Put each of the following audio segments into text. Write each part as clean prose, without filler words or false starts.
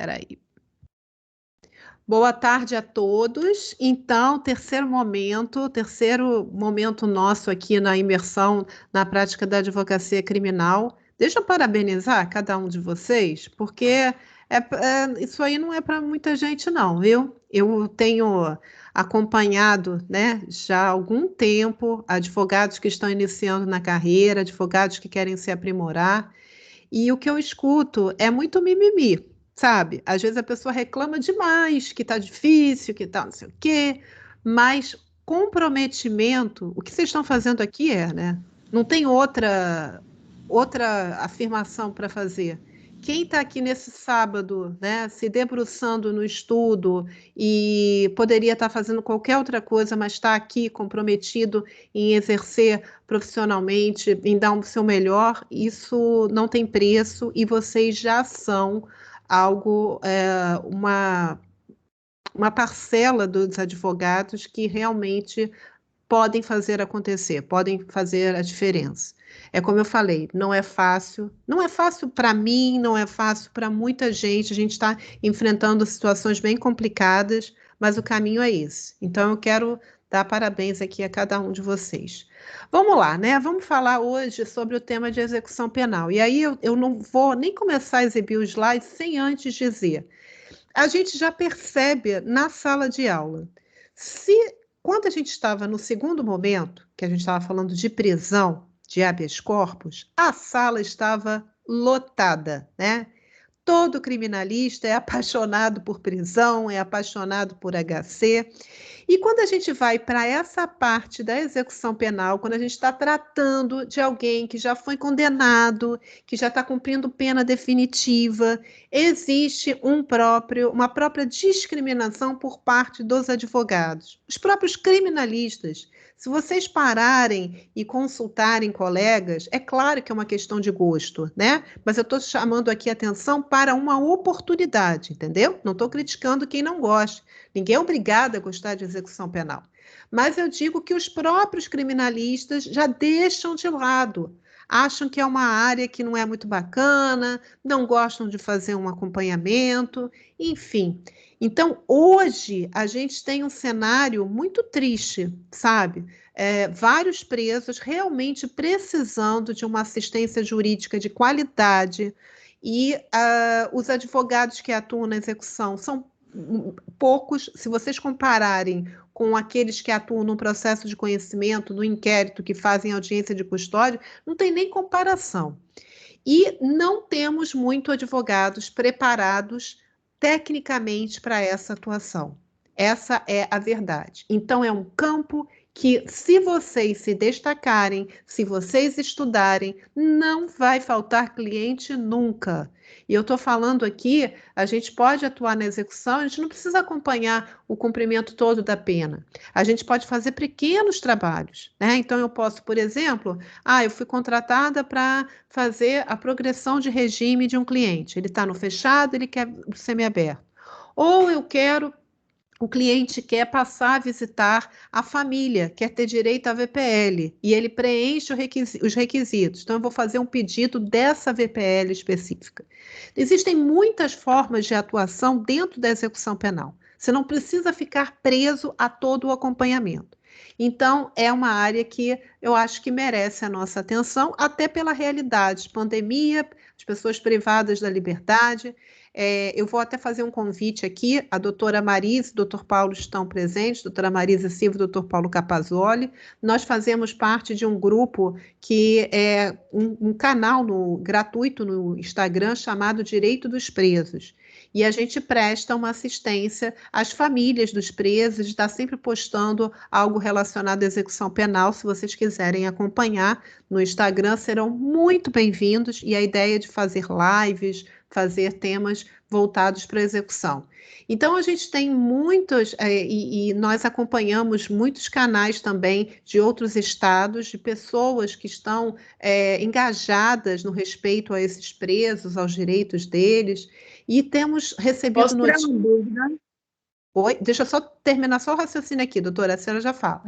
Peraí. Boa tarde a todos. Então, terceiro momento nosso aqui na imersão na prática da advocacia criminal. Deixa eu parabenizar cada um de vocês, porque isso aí não é para muita gente, não, viu? Eu tenho acompanhado, né, já há algum tempo, advogados que estão iniciando na carreira, advogados que querem se aprimorar. E o que eu escuto é muito mimimi, sabe? Às vezes a pessoa reclama demais, que tá difícil, que tá não sei o quê, mas comprometimento, o que vocês estão fazendo aqui né? Não tem outra afirmação para fazer. Quem está aqui nesse sábado, né, se debruçando no estudo e poderia estar fazendo qualquer outra coisa, mas está aqui comprometido em exercer profissionalmente, em dar o seu melhor, isso não tem preço e vocês já são algo, uma parcela dos advogados que realmente podem fazer acontecer, podem fazer a diferença. É como eu falei, não é fácil para mim, não é fácil para muita gente, a gente está enfrentando situações bem complicadas, mas o caminho é esse. Então eu quero dar parabéns aqui a cada um de vocês. Vamos lá, né? Vamos falar hoje sobre o tema de execução penal. E aí eu não vou nem começar a exibir os slides sem antes dizer. A gente já percebe na sala de aula. Se quando a gente estava no segundo momento, que a gente estava falando de prisão, de habeas corpus, a sala estava lotada, né? Todo criminalista é apaixonado por prisão, é apaixonado por HC. E quando a gente vai para essa parte da execução penal, quando a gente está tratando de alguém que já foi condenado, que já está cumprindo pena definitiva, existe uma própria discriminação por parte dos advogados. Os próprios criminalistas, se vocês pararem e consultarem colegas, é claro que é uma questão de gosto, né? Mas eu estou chamando aqui a atenção para uma oportunidade, entendeu? Não estou criticando quem não gosta. Ninguém é obrigado a gostar de execução penal. Mas eu digo que os próprios criminalistas já deixam de lado. Acham que é uma área que não é muito bacana, não gostam de fazer um acompanhamento, enfim. Então, hoje, a gente tem um cenário muito triste, sabe? Vários presos realmente precisando de uma assistência jurídica de qualidade e os advogados que atuam na execução são poucos, se vocês compararem com aqueles que atuam no processo de conhecimento, no inquérito, que fazem audiência de custódia, não tem nem comparação. E não temos muito advogados preparados tecnicamente para essa atuação. Essa é a verdade. Então, é um campo que, se vocês se destacarem, se vocês estudarem, não vai faltar cliente nunca. E eu estou falando aqui, a gente pode atuar na execução, a gente não precisa acompanhar o cumprimento todo da pena. A gente pode fazer pequenos trabalhos, né? Então, eu posso, por exemplo, eu fui contratada para fazer a progressão de regime de um cliente. Ele está no fechado, ele quer o semiaberto. Ou o cliente quer passar a visitar a família, quer ter direito à VPL, e ele preenche os requisitos. Então, eu vou fazer um pedido dessa VPL específica. Existem muitas formas de atuação dentro da execução penal. Você não precisa ficar preso a todo o acompanhamento. Então, é uma área que eu acho que merece a nossa atenção, até pela realidade, pandemia, as pessoas privadas da liberdade. Eu vou até fazer um convite aqui, a doutora Marise e o doutor Paulo estão presentes, doutora Marise Silva e o doutor Paulo Capazoli. Nós fazemos parte de um grupo que é um canal gratuito no Instagram chamado Direito dos Presos. E a gente presta uma assistência às famílias dos presos, está sempre postando algo relacionado à execução penal. Se vocês quiserem acompanhar no Instagram, serão muito bem-vindos. E a ideia de fazer lives, fazer temas voltados para a execução. Então, a gente tem muitos, e nós acompanhamos muitos canais também de outros estados, de pessoas que estão engajadas no respeito a esses presos, aos direitos deles, e temos recebido notícias. Posso tirar uma dúvida? Oi, deixa eu só terminar só o raciocínio aqui, doutora, a senhora já fala.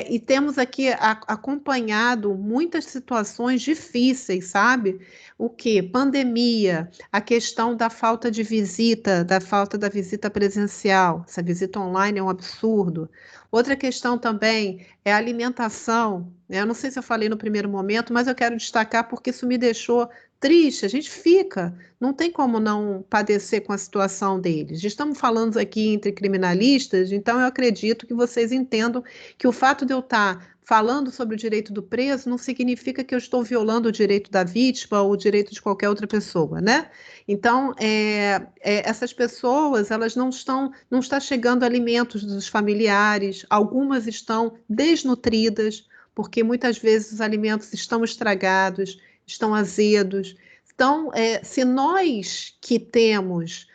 E temos aqui acompanhado muitas situações difíceis, sabe? O que? Pandemia, a questão da falta de visita, da falta da visita presencial. Essa visita online é um absurdo. Outra questão também é a alimentação, né? Eu não sei se eu falei no primeiro momento, mas eu quero destacar porque isso me deixou triste. A gente fica. Não tem como não padecer com a situação deles. Estamos falando aqui entre criminalistas, então eu acredito que vocês entendam que o fato de eu estar falando sobre o direito do preso não significa que eu estou violando o direito da vítima ou o direito de qualquer outra pessoa, né? Então, essas pessoas, elas não está chegando alimentos dos familiares, algumas estão desnutridas, porque muitas vezes os alimentos estão estragados, estão azedos. Então, se nós que temos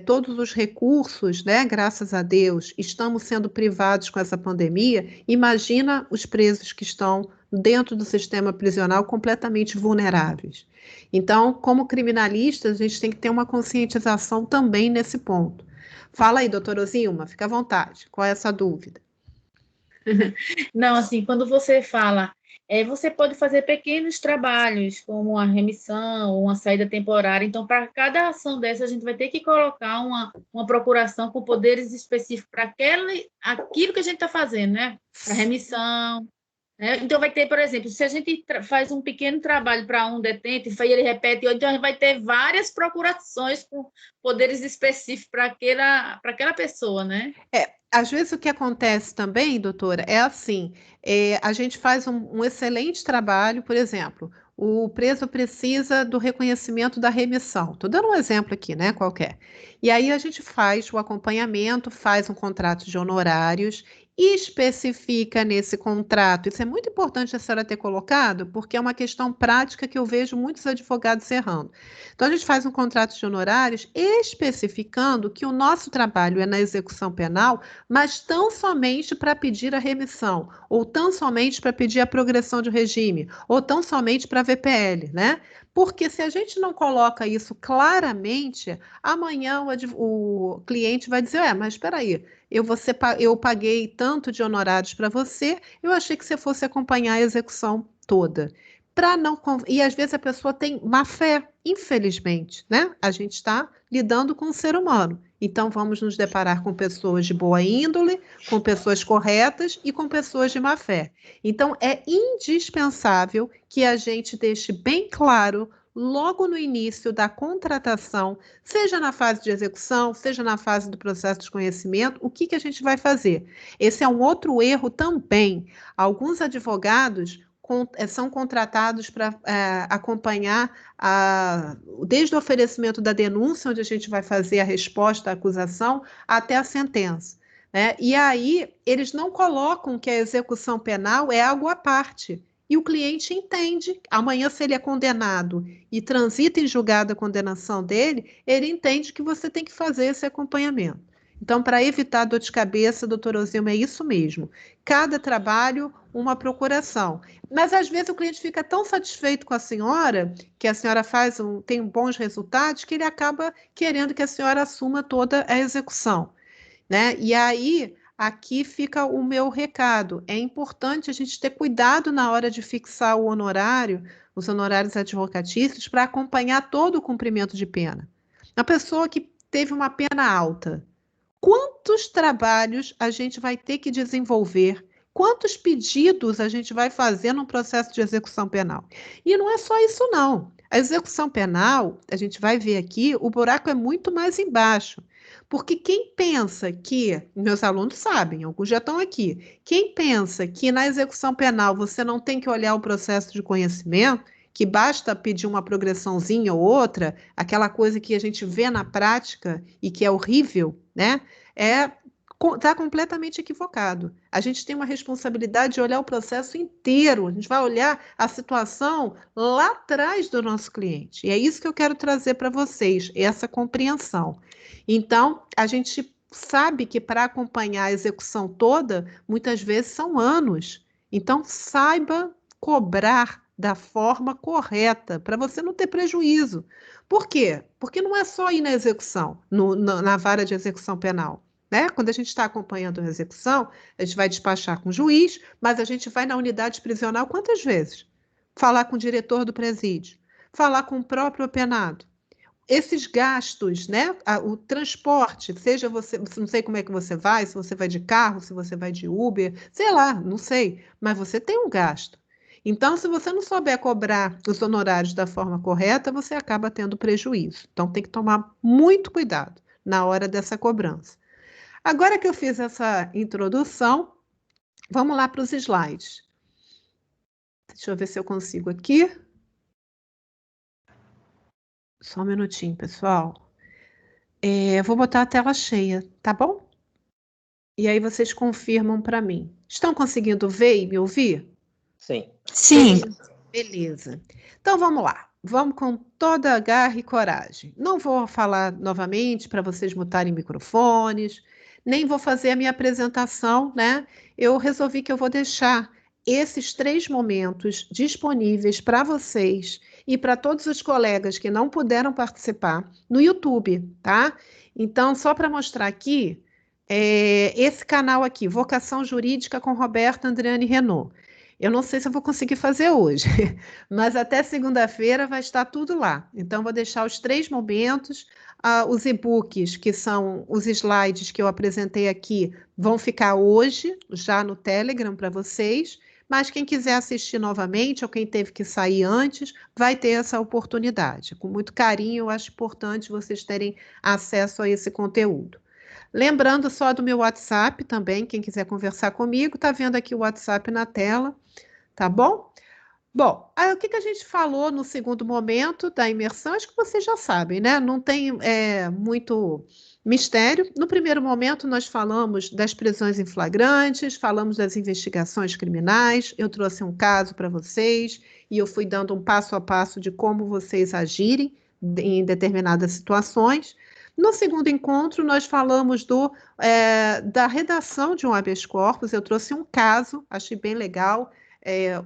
todos os recursos, né, graças a Deus, estamos sendo privados com essa pandemia, imagina os presos que estão dentro do sistema prisional completamente vulneráveis. Então, como criminalistas, a gente tem que ter uma conscientização também nesse ponto. Fala aí, doutora Zilma, fica à vontade. Qual é essa dúvida? Não, assim, quando você fala, você pode fazer pequenos trabalhos, como uma remissão ou uma saída temporária. Então, para cada ação dessa, a gente vai ter que colocar uma procuração com poderes específicos para aquilo que a gente está fazendo, né? Para remissão, né? Então, vai ter, por exemplo, se a gente faz um pequeno trabalho para um detento e ele repete, então a gente vai ter várias procurações com poderes específicos para aquela pessoa, né? Às vezes o que acontece também, doutora, é assim, a gente faz um excelente trabalho, por exemplo, o preso precisa do reconhecimento da remissão. Estou dando um exemplo aqui, né, qualquer. E aí a gente faz o acompanhamento, faz um contrato de honorários e especifica nesse contrato. Isso é muito importante a senhora ter colocado, porque é uma questão prática que eu vejo muitos advogados errando. Então, a gente faz um contrato de honorários especificando que o nosso trabalho é na execução penal, mas tão somente para pedir a remissão, ou tão somente para pedir a progressão de regime, ou tão somente para a VPL, né? Porque se a gente não coloca isso claramente, amanhã o cliente vai dizer, mas espera aí, eu paguei tanto de honorários para você, eu achei que você fosse acompanhar a execução toda. E às vezes a pessoa tem má fé, infelizmente, né? A gente está lidando com um ser humano. Então, vamos nos deparar com pessoas de boa índole, com pessoas corretas e com pessoas de má fé. Então, é indispensável que a gente deixe bem claro, logo no início da contratação, seja na fase de execução, seja na fase do processo de conhecimento, o que a gente vai fazer. Esse é um outro erro também. Alguns advogados são contratados para acompanhar desde o oferecimento da denúncia, onde a gente vai fazer a resposta à acusação, até a sentença. Né? E aí, eles não colocam que a execução penal é algo à parte. E o cliente entende, amanhã, se ele é condenado e transita em julgado a condenação dele, ele entende que você tem que fazer esse acompanhamento. Então, para evitar dor de cabeça, doutor Ozilma, é isso mesmo. Cada trabalho, uma procuração. Mas às vezes o cliente fica tão satisfeito com a senhora, que a senhora tem bons resultados, que ele acaba querendo que a senhora assuma toda a execução, né? E aí, aqui fica o meu recado. É importante a gente ter cuidado na hora de fixar o honorário, os honorários advocatícios, para acompanhar todo o cumprimento de pena. A pessoa que teve uma pena alta, quantos trabalhos a gente vai ter que desenvolver? Quantos pedidos a gente vai fazer no processo de execução penal? E não é só isso, não. A execução penal, a gente vai ver aqui, o buraco é muito mais embaixo. Porque quem pensa que, meus alunos sabem, alguns já estão aqui, quem pensa que na execução penal você não tem que olhar o processo de conhecimento, que basta pedir uma progressãozinha ou outra, aquela coisa que a gente vê na prática e que é horrível, né? Está completamente equivocado. A gente tem uma responsabilidade de olhar o processo inteiro, a gente vai olhar a situação lá atrás do nosso cliente. E é isso que eu quero trazer para vocês, essa compreensão. Então, a gente sabe que para acompanhar a execução toda, muitas vezes são anos. Então, saiba cobrar da forma correta, para você não ter prejuízo. Por quê? Porque não é só ir na execução, na vara de execução penal. né? Quando a gente está acompanhando a execução, a gente vai despachar com o juiz, mas a gente vai na unidade prisional quantas vezes? Falar com o diretor do presídio, falar com o próprio apenado. Esses gastos, né? O transporte, seja você, não sei como é que você vai, se você vai de carro, se você vai de Uber, sei lá, não sei, mas você tem um gasto. Então, se você não souber cobrar os honorários da forma correta, você acaba tendo prejuízo. Então, tem que tomar muito cuidado na hora dessa cobrança. Agora que eu fiz essa introdução, vamos lá para os slides. Deixa eu ver se eu consigo aqui. Só um minutinho, pessoal. Vou botar a tela cheia, tá bom? E aí vocês confirmam para mim. Estão conseguindo ver e me ouvir? Sim. Sim. Beleza. Então vamos lá. Vamos com toda a garra e coragem. Não vou falar novamente para vocês mutarem microfones, nem vou fazer a minha apresentação, né? Eu resolvi que eu vou deixar esses 3 momentos disponíveis para vocês e para todos os colegas que não puderam participar no YouTube, tá? Então, só para mostrar aqui, esse canal aqui, Vocação Jurídica com Roberta Andreane Renault. Eu não sei se eu vou conseguir fazer hoje, mas até segunda-feira vai estar tudo lá. Então, vou deixar os 3 momentos, os e-books, que são os slides que eu apresentei aqui, vão ficar hoje, já no Telegram para vocês, mas quem quiser assistir novamente, ou quem teve que sair antes, vai ter essa oportunidade. Com muito carinho, eu acho importante vocês terem acesso a esse conteúdo. Lembrando só do meu WhatsApp também, quem quiser conversar comigo, está vendo aqui o WhatsApp na tela, tá bom? Bom, aí o que a gente falou no segundo momento da imersão, acho que vocês já sabem, né? Não tem muito mistério. No primeiro momento, nós falamos das prisões em flagrantes, falamos das investigações criminais, eu trouxe um caso para vocês e eu fui dando um passo a passo de como vocês agirem em determinadas situações. No segundo encontro, nós falamos da redação de um habeas corpus, eu trouxe um caso, achei bem legal,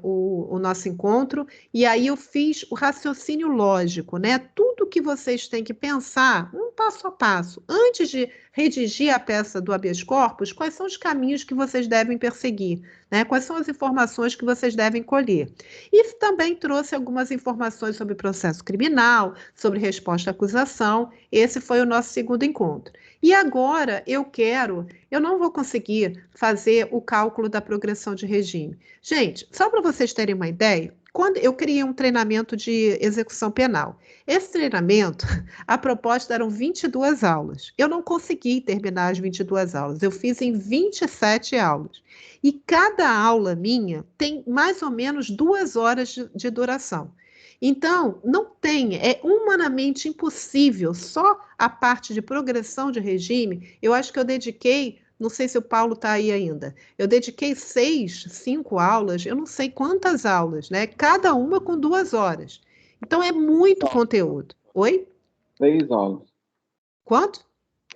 o nosso encontro, e aí eu fiz o raciocínio lógico, né? Tudo que vocês têm que pensar, um passo a passo, antes de redigir a peça do habeas corpus, quais são os caminhos que vocês devem perseguir, né? Quais são as informações que vocês devem colher. E também trouxe algumas informações sobre processo criminal, sobre resposta à acusação. Esse foi o nosso segundo encontro. E agora eu não vou conseguir fazer o cálculo da progressão de regime. Gente, só para vocês terem uma ideia, quando eu criei um treinamento de execução penal, esse treinamento, a proposta eram 22 aulas. Eu não consegui terminar as 22 aulas, eu fiz em 27 aulas. E cada aula minha tem mais ou menos 2 horas de duração. Então, não tem, é humanamente impossível, só a parte de progressão de regime, eu acho que eu dediquei, não sei se o Paulo está aí ainda, eu dediquei 5 aulas, eu não sei quantas aulas, né? Cada uma com 2 horas. Então, é muito conteúdo. Oi? 6 aulas. Quanto?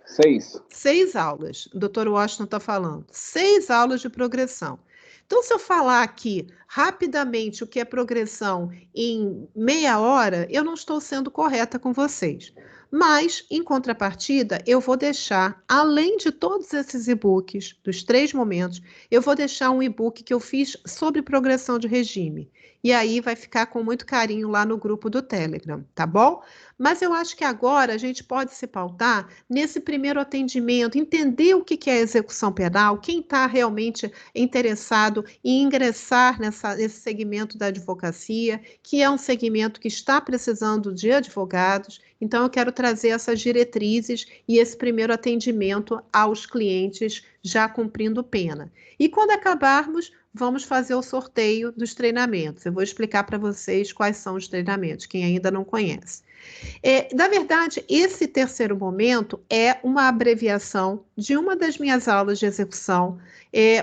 6. 6 aulas, o Dr. Washington está falando. 6 aulas de progressão. Então, se eu falar aqui rapidamente o que é progressão em meia hora, eu não estou sendo correta com vocês. Mas, em contrapartida, eu vou deixar, além de todos esses e-books, dos 3 momentos, eu vou deixar um e-book que eu fiz sobre progressão de regime. E aí vai ficar com muito carinho lá no grupo do Telegram, tá bom? Mas eu acho que agora a gente pode se pautar nesse primeiro atendimento, entender o que é execução penal, quem está realmente interessado em ingressar nesse segmento da advocacia, que é um segmento que está precisando de advogados. Então, eu quero trazer essas diretrizes e esse primeiro atendimento aos clientes já cumprindo pena. E quando acabarmos, vamos fazer o sorteio dos treinamentos. Eu vou explicar para vocês quais são os treinamentos, quem ainda não conhece. Na verdade, esse terceiro momento é uma abreviação de uma das minhas aulas de execução,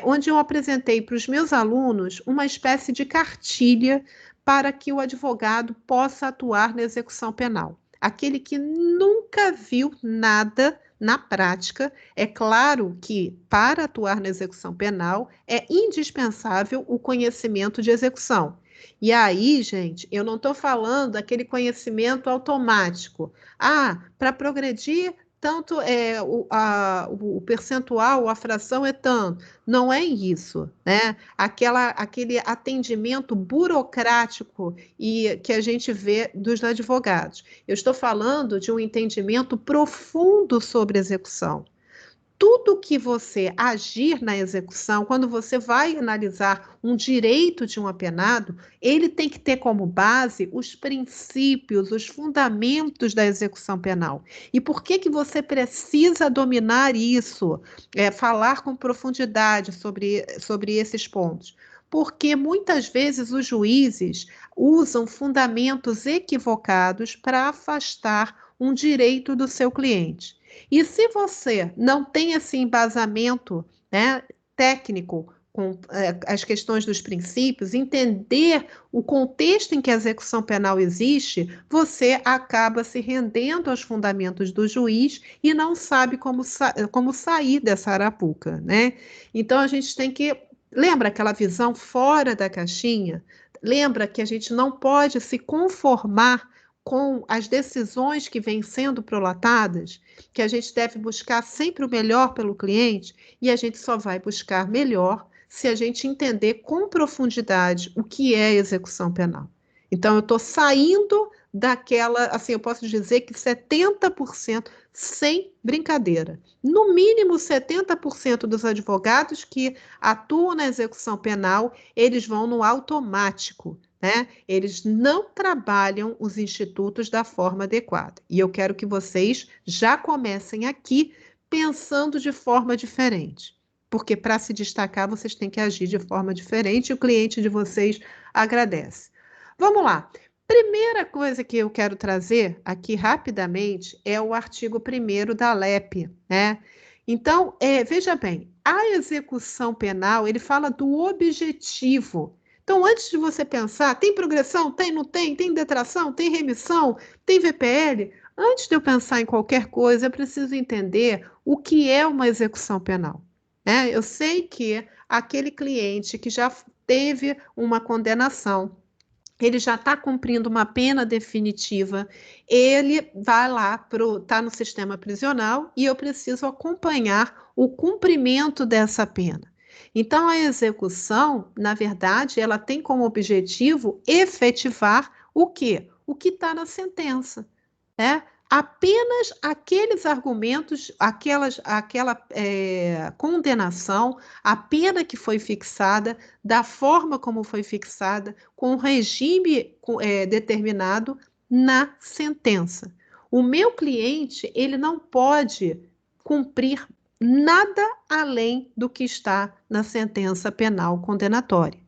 onde eu apresentei para os meus alunos uma espécie de cartilha para que o advogado possa atuar na execução penal. Aquele que nunca viu nada na prática, é claro que para atuar na execução penal é indispensável o conhecimento de execução. E aí, gente, eu não estou falando daquele conhecimento automático. Para progredir, tanto, o percentual, a fração é tanto. Não é isso, né? Aquele atendimento burocrático que a gente vê dos advogados. Eu estou falando de um entendimento profundo sobre execução. Tudo que você agir na execução, quando você vai analisar um direito de um apenado, ele tem que ter como base os princípios, os fundamentos da execução penal. E por que você precisa dominar isso? Falar com profundidade sobre esses pontos. Porque muitas vezes os juízes usam fundamentos equivocados para afastar um direito do seu cliente. E se você não tem esse embasamento, né, técnico com as questões dos princípios, entender o contexto em que a execução penal existe, você acaba se rendendo aos fundamentos do juiz e não sabe como sair dessa arapuca, né? Então a gente tem que... Lembra aquela visão fora da caixinha? Lembra que a gente não pode se conformar com as decisões que vêm sendo prolatadas, que a gente deve buscar sempre o melhor pelo cliente, e a gente só vai buscar melhor se a gente entender com profundidade o que é execução penal. Então, eu estou saindo daquela, assim, eu posso dizer que 70%, sem brincadeira, no mínimo 70% dos advogados que atuam na execução penal, eles vão no automático, né? Eles não trabalham os institutos da forma adequada. E eu quero que vocês já comecem aqui pensando de forma diferente. Porque para se destacar, vocês têm que agir de forma diferente e o cliente de vocês agradece. Vamos lá. Primeira coisa que eu quero trazer aqui rapidamente é o artigo 1º da LEP, né? Então, veja bem, a execução penal, ele fala do objetivo. Então, antes de você pensar, tem progressão? Tem, não tem? Tem detração? Tem remissão? Tem VPL? Antes de eu pensar em qualquer coisa, eu preciso entender o que é uma execução penal, né? Eu sei que aquele cliente que já teve uma condenação, ele já está cumprindo uma pena definitiva, ele vai lá, está no sistema prisional e eu preciso acompanhar o cumprimento dessa pena. Então, a execução, na verdade, ela tem como objetivo efetivar o quê? O que está na sentença, né? Apenas aqueles argumentos, aquela condenação, a pena que foi fixada, da forma como foi fixada, com o regime determinado na sentença. O meu cliente, ele não pode cumprir nada além do que está na sentença penal condenatória.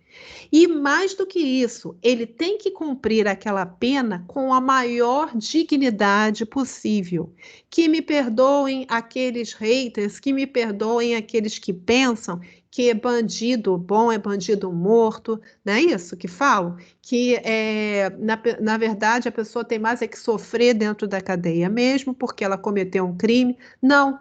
E mais do que isso, ele tem que cumprir aquela pena com a maior dignidade possível. Que me perdoem aqueles haters, que me perdoem aqueles que pensam que bandido bom é bandido morto, não é isso que falam? Que, na verdade, a pessoa tem mais é que sofrer dentro da cadeia mesmo, porque ela cometeu um crime. Não.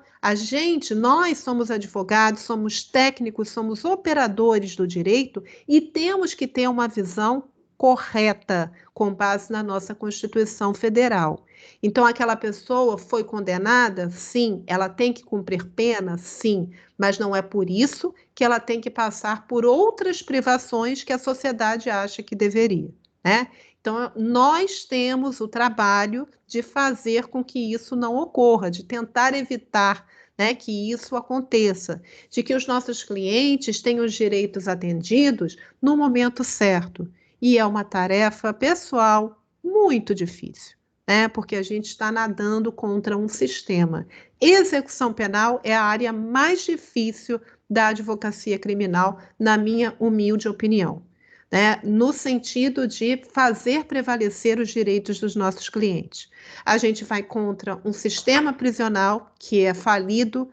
Nós somos advogados, somos técnicos, somos operadores do direito e temos que ter uma visão correta com base na nossa Constituição Federal. Então, aquela pessoa foi condenada? Sim. Ela tem que cumprir pena? Sim. Mas não é por isso que ela tem que passar por outras privações que a sociedade acha que deveria, né? Então, nós temos o trabalho de fazer com que isso não ocorra, de tentar evitar, né, que isso aconteça, de que os nossos clientes tenham os direitos atendidos no momento certo. E é uma tarefa pessoal muito difícil, né, porque a gente está nadando contra um sistema. Execução penal é a área mais difícil da advocacia criminal, na minha humilde opinião, né, no sentido de fazer prevalecer os direitos dos nossos clientes. A gente vai contra um sistema prisional que é falido,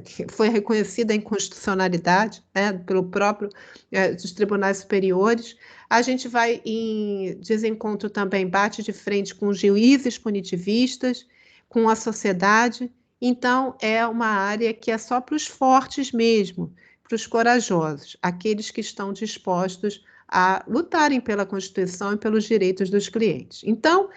que foi reconhecida a inconstitucionalidade, né, pelo próprio dos tribunais superiores. A gente vai em desencontro também, bate de frente com os juízes punitivistas, com a sociedade. Então, é uma área que é só para os fortes mesmo, para os corajosos, aqueles que estão dispostos a lutarem pela Constituição e pelos direitos dos clientes. Então,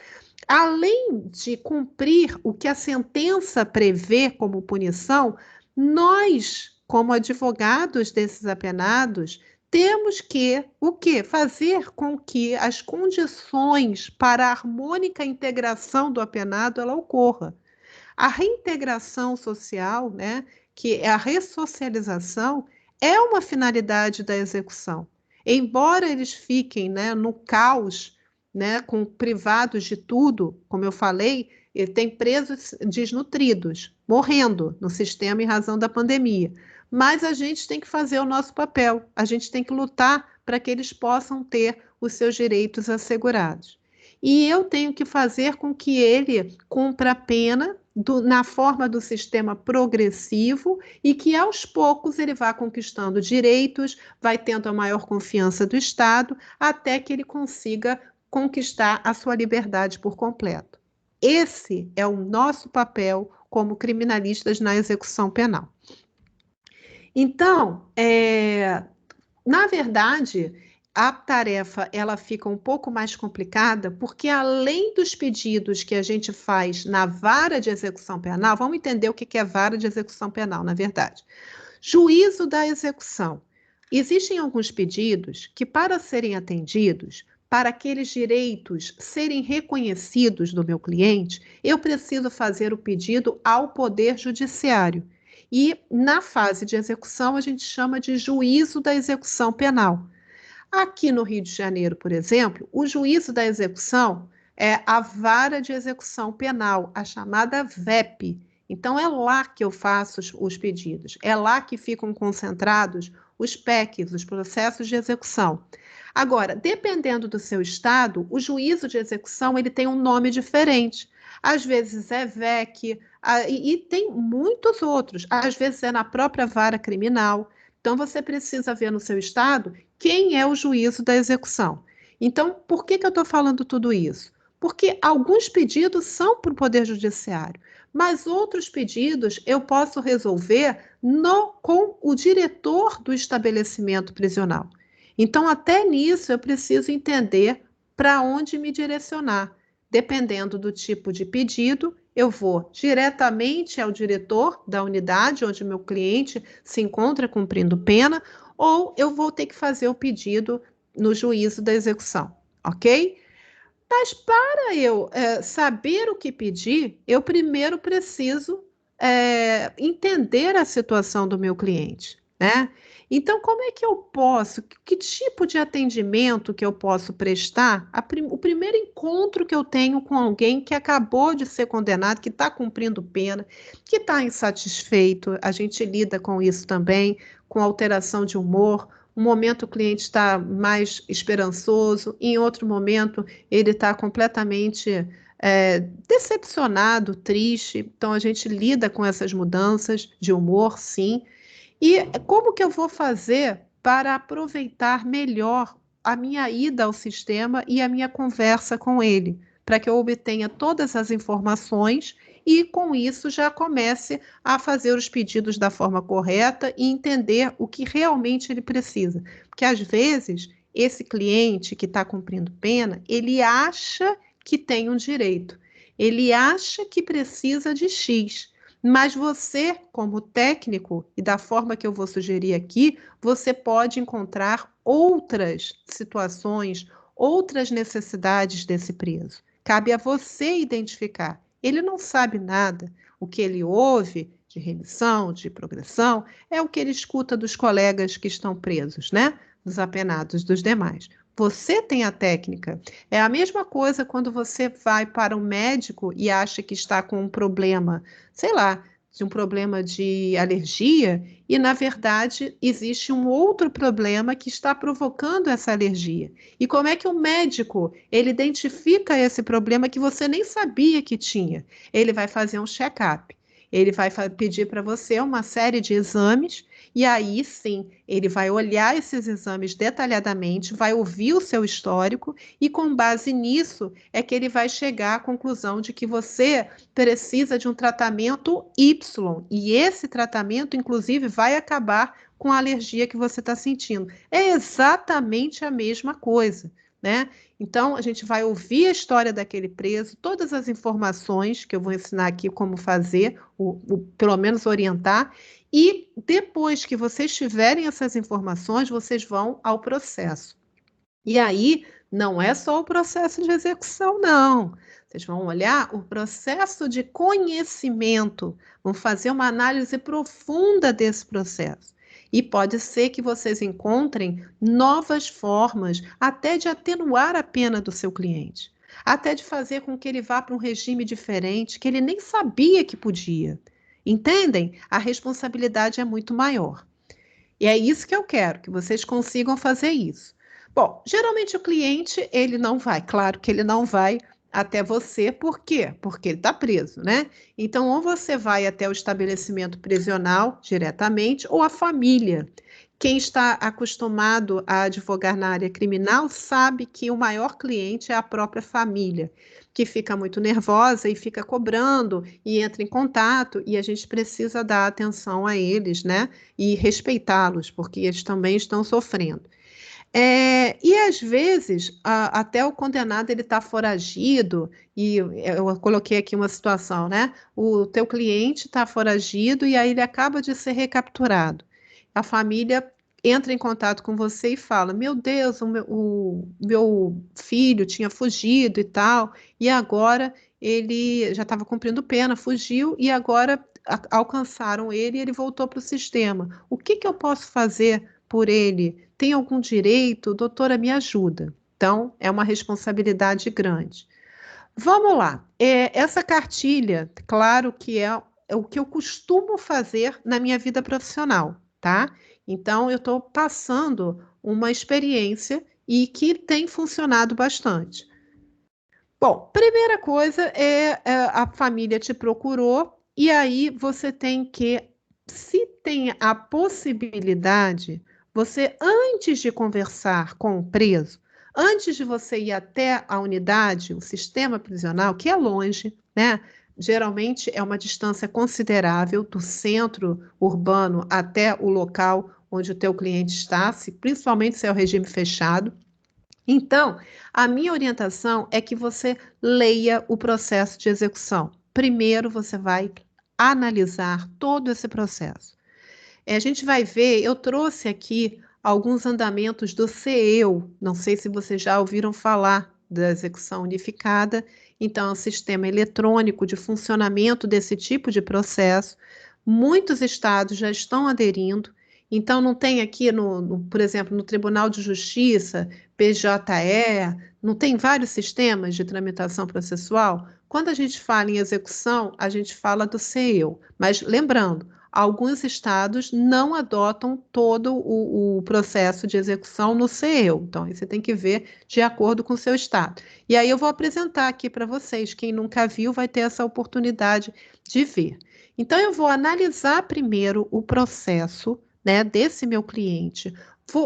além de cumprir o que a sentença prevê como punição, nós, como advogados desses apenados, temos que, o quê? Fazer com que as condições para a harmônica integração do apenado ela ocorra. A reintegração social, né, que é a ressocialização, é uma finalidade da execução. Embora eles fiquem, né, no caos, né, privados de tudo, como eu falei, tem presos desnutridos, morrendo no sistema em razão da pandemia. Mas a gente tem que fazer o nosso papel, a gente tem que lutar para que eles possam ter os seus direitos assegurados. E eu tenho que fazer com que ele cumpra a pena na forma do sistema progressivo e que aos poucos ele vá conquistando direitos, vai tendo a maior confiança do Estado, até que ele consiga conquistar a sua liberdade por completo. Esse é o nosso papel como criminalistas na execução penal. Então, na verdade, a tarefa ela fica um pouco mais complicada, porque além dos pedidos que a gente faz na vara de execução penal, vamos entender o que é vara de execução penal, na verdade. Juízo da execução. Existem alguns pedidos que, para serem atendidos, para aqueles direitos serem reconhecidos do meu cliente, eu preciso fazer o pedido ao Poder Judiciário. E, na fase de execução, a gente chama de juízo da execução penal. Aqui no Rio de Janeiro, por exemplo, o juízo da execução é a vara de execução penal, a chamada VEP. Então, é lá que eu faço os pedidos, é lá que ficam concentrados os PECs, os processos de execução. Agora, dependendo do seu estado, o juízo de execução ele tem um nome diferente. Às vezes é VEC, e tem muitos outros. Às vezes é na própria vara criminal. Então, você precisa ver no seu estado quem é o juízo da execução. Então, por que eu estou falando tudo isso? Porque alguns pedidos são para o Poder Judiciário, mas outros pedidos eu posso resolver com o diretor do estabelecimento prisional. Então, até nisso, eu preciso entender para onde me direcionar. Dependendo do tipo de pedido, eu vou diretamente ao diretor da unidade onde meu cliente se encontra cumprindo pena, ou eu vou ter que fazer o pedido no juízo da execução, ok? Mas para eu saber o que pedir, eu primeiro preciso entender a situação do meu cliente, né? Então, como é que eu posso, que tipo de atendimento que eu posso prestar? O primeiro encontro que eu tenho com alguém que acabou de ser condenado, que está cumprindo pena, que está insatisfeito, a gente lida com isso também, com alteração de humor. Um momento o cliente está mais esperançoso, em outro momento ele está completamente decepcionado, triste. Então, a gente lida com essas mudanças de humor, sim. E como que eu vou fazer para aproveitar melhor a minha ida ao sistema e a minha conversa com ele, para que eu obtenha todas as informações e, com isso, já comece a fazer os pedidos da forma correta e entender o que realmente ele precisa. Porque, às vezes, esse cliente que está cumprindo pena, ele acha que tem um direito, ele acha que precisa de X. Mas você, como técnico, e da forma que eu vou sugerir aqui, você pode encontrar outras situações, outras necessidades desse preso. Cabe a você identificar. Ele não sabe nada. O que ele ouve de remissão, de progressão, é o que ele escuta dos colegas que estão presos, né? Dos apenados, dos demais. Você tem a técnica. É a mesma coisa quando você vai para um médico e acha que está com um problema, sei lá, de um problema de alergia, e na verdade existe um outro problema que está provocando essa alergia. E como é que o médico, ele identifica esse problema que você nem sabia que tinha? Ele vai fazer um check-up. Ele vai pedir para você uma série de exames, e aí sim, ele vai olhar esses exames detalhadamente, vai ouvir o seu histórico, e com base nisso é que ele vai chegar à conclusão de que você precisa de um tratamento Y, e esse tratamento, inclusive, vai acabar com a alergia que você está sentindo. É exatamente a mesma coisa. né? Então, a gente vai ouvir a história daquele preso, todas as informações que eu vou ensinar aqui como fazer, pelo menos orientar, e depois que vocês tiverem essas informações, vocês vão ao processo. E aí, não é só o processo de execução, não. Vocês vão olhar o processo de conhecimento, vão fazer uma análise profunda desse processo. E pode ser que vocês encontrem novas formas, até de atenuar a pena do seu cliente, até de fazer com que ele vá para um regime diferente, que ele nem sabia que podia. Entendem? A responsabilidade é muito maior. E é isso que eu quero, que vocês consigam fazer isso. Bom, geralmente o cliente, ele não vai, claro que ele não vai até você, por quê? Porque ele está preso, né? Então, ou você vai até o estabelecimento prisional diretamente, ou a família. Quem está acostumado a advogar na área criminal sabe que o maior cliente é a própria família, que fica muito nervosa e fica cobrando e entra em contato, e a gente precisa dar atenção a eles, né? E respeitá-los, porque eles também estão sofrendo. E às vezes até o condenado ele está foragido, e eu coloquei aqui uma situação, né? O teu cliente está foragido e aí ele acaba de ser recapturado. A família entra em contato com você e fala: Meu Deus, o meu filho tinha fugido e tal, e agora ele já estava cumprindo pena, fugiu e agora alcançaram ele e ele voltou para o sistema. O que eu posso fazer por ele? Tem algum direito? Doutora, me ajuda. Então, é uma responsabilidade grande. Vamos lá. Essa cartilha, claro que é o que eu costumo fazer na minha vida profissional, tá? Então, eu estou passando uma experiência e que tem funcionado bastante. Bom, primeira coisa a família te procurou e aí você tem que, se tem a possibilidade, você, antes de conversar com o preso, antes de você ir até a unidade, o sistema prisional, que é longe, né? Geralmente é uma distância considerável do centro urbano até o local onde o teu cliente está, principalmente se é o regime fechado. Então, a minha orientação é que você leia o processo de execução. Primeiro, você vai analisar todo esse processo. A gente vai ver, eu trouxe aqui alguns andamentos do CEU, não sei se vocês já ouviram falar da execução unificada, então é um sistema eletrônico de funcionamento desse tipo de processo. Muitos estados já estão aderindo, então não tem aqui, por exemplo, no Tribunal de Justiça, PJE, não tem vários sistemas de tramitação processual? Quando a gente fala em execução, a gente fala do CEU, mas lembrando, alguns estados não adotam todo o processo de execução no CEU. Então, aí você tem que ver de acordo com o seu estado. E aí eu vou apresentar aqui para vocês. Quem nunca viu vai ter essa oportunidade de ver. Então, eu vou analisar primeiro o processo, né, desse meu cliente.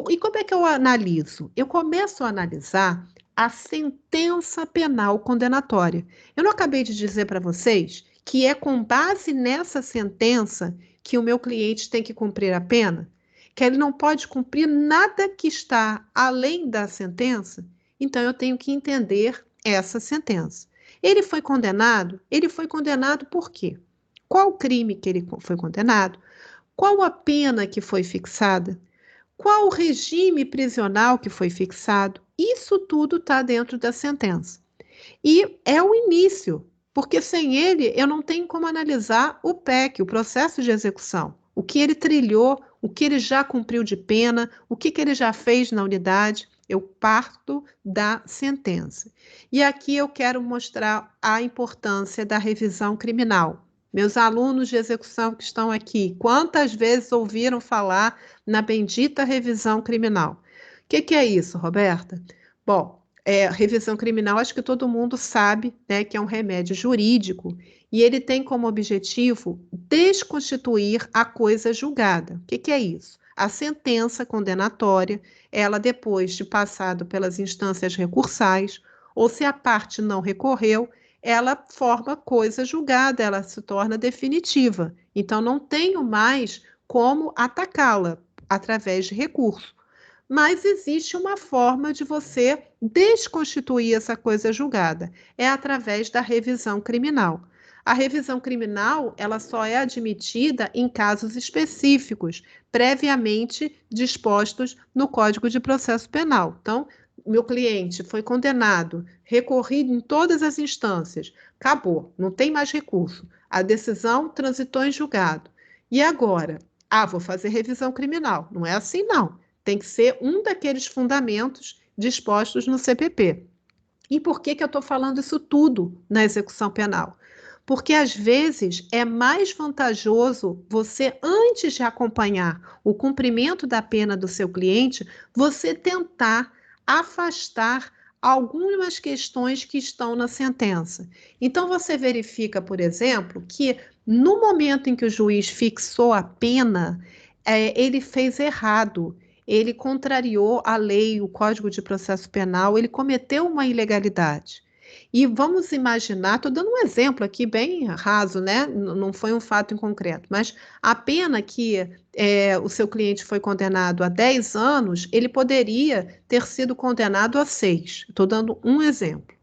E como é que eu analiso? Eu começo a analisar a sentença penal condenatória. Eu não acabei de dizer para vocês que é com base nessa sentença que o meu cliente tem que cumprir a pena? Que ele não pode cumprir nada que está além da sentença? Então, eu tenho que entender essa sentença. Ele foi condenado? Ele foi condenado por quê? Qual o crime que ele foi condenado? Qual a pena que foi fixada? Qual o regime prisional que foi fixado? Isso tudo está dentro da sentença. E é o início, porque sem ele eu não tenho como analisar o PEC, o processo de execução, o que ele trilhou, o que ele já cumpriu de pena, o que ele já fez na unidade. Eu parto da sentença. E aqui eu quero mostrar a importância da revisão criminal. Meus alunos de execução que estão aqui, quantas vezes ouviram falar na bendita revisão criminal? O que é isso, Roberta? Bom, revisão criminal, acho que todo mundo sabe, né, que é um remédio jurídico e ele tem como objetivo desconstituir a coisa julgada. O que é isso? A sentença condenatória, ela depois de passado pelas instâncias recursais, ou se a parte não recorreu, ela forma coisa julgada, ela se torna definitiva. Então, não tenho mais como atacá-la através de recurso. mas existe uma forma de você desconstituir essa coisa julgada. É através da revisão criminal. A revisão criminal, ela só é admitida em casos específicos, previamente dispostos no Código de Processo Penal. Então, meu cliente foi condenado, recorrido em todas as instâncias, acabou, não tem mais recurso. A decisão transitou em julgado. E agora? Vou fazer revisão criminal. Não é assim, não. Tem que ser um daqueles fundamentos dispostos no CPP. E por que eu estou falando isso tudo na execução penal? Porque, às vezes, é mais vantajoso você, antes de acompanhar o cumprimento da pena do seu cliente, você tentar afastar algumas questões que estão na sentença. Então, você verifica, por exemplo, que no momento em que o juiz fixou a pena, ele fez errado. Ele contrariou a lei, o Código de Processo Penal, ele cometeu uma ilegalidade. E vamos imaginar, estou dando um exemplo aqui bem raso, né? Não foi um fato em concreto, mas a pena que o seu cliente foi condenado a 10 anos, ele poderia ter sido condenado a 6. Estou dando um exemplo.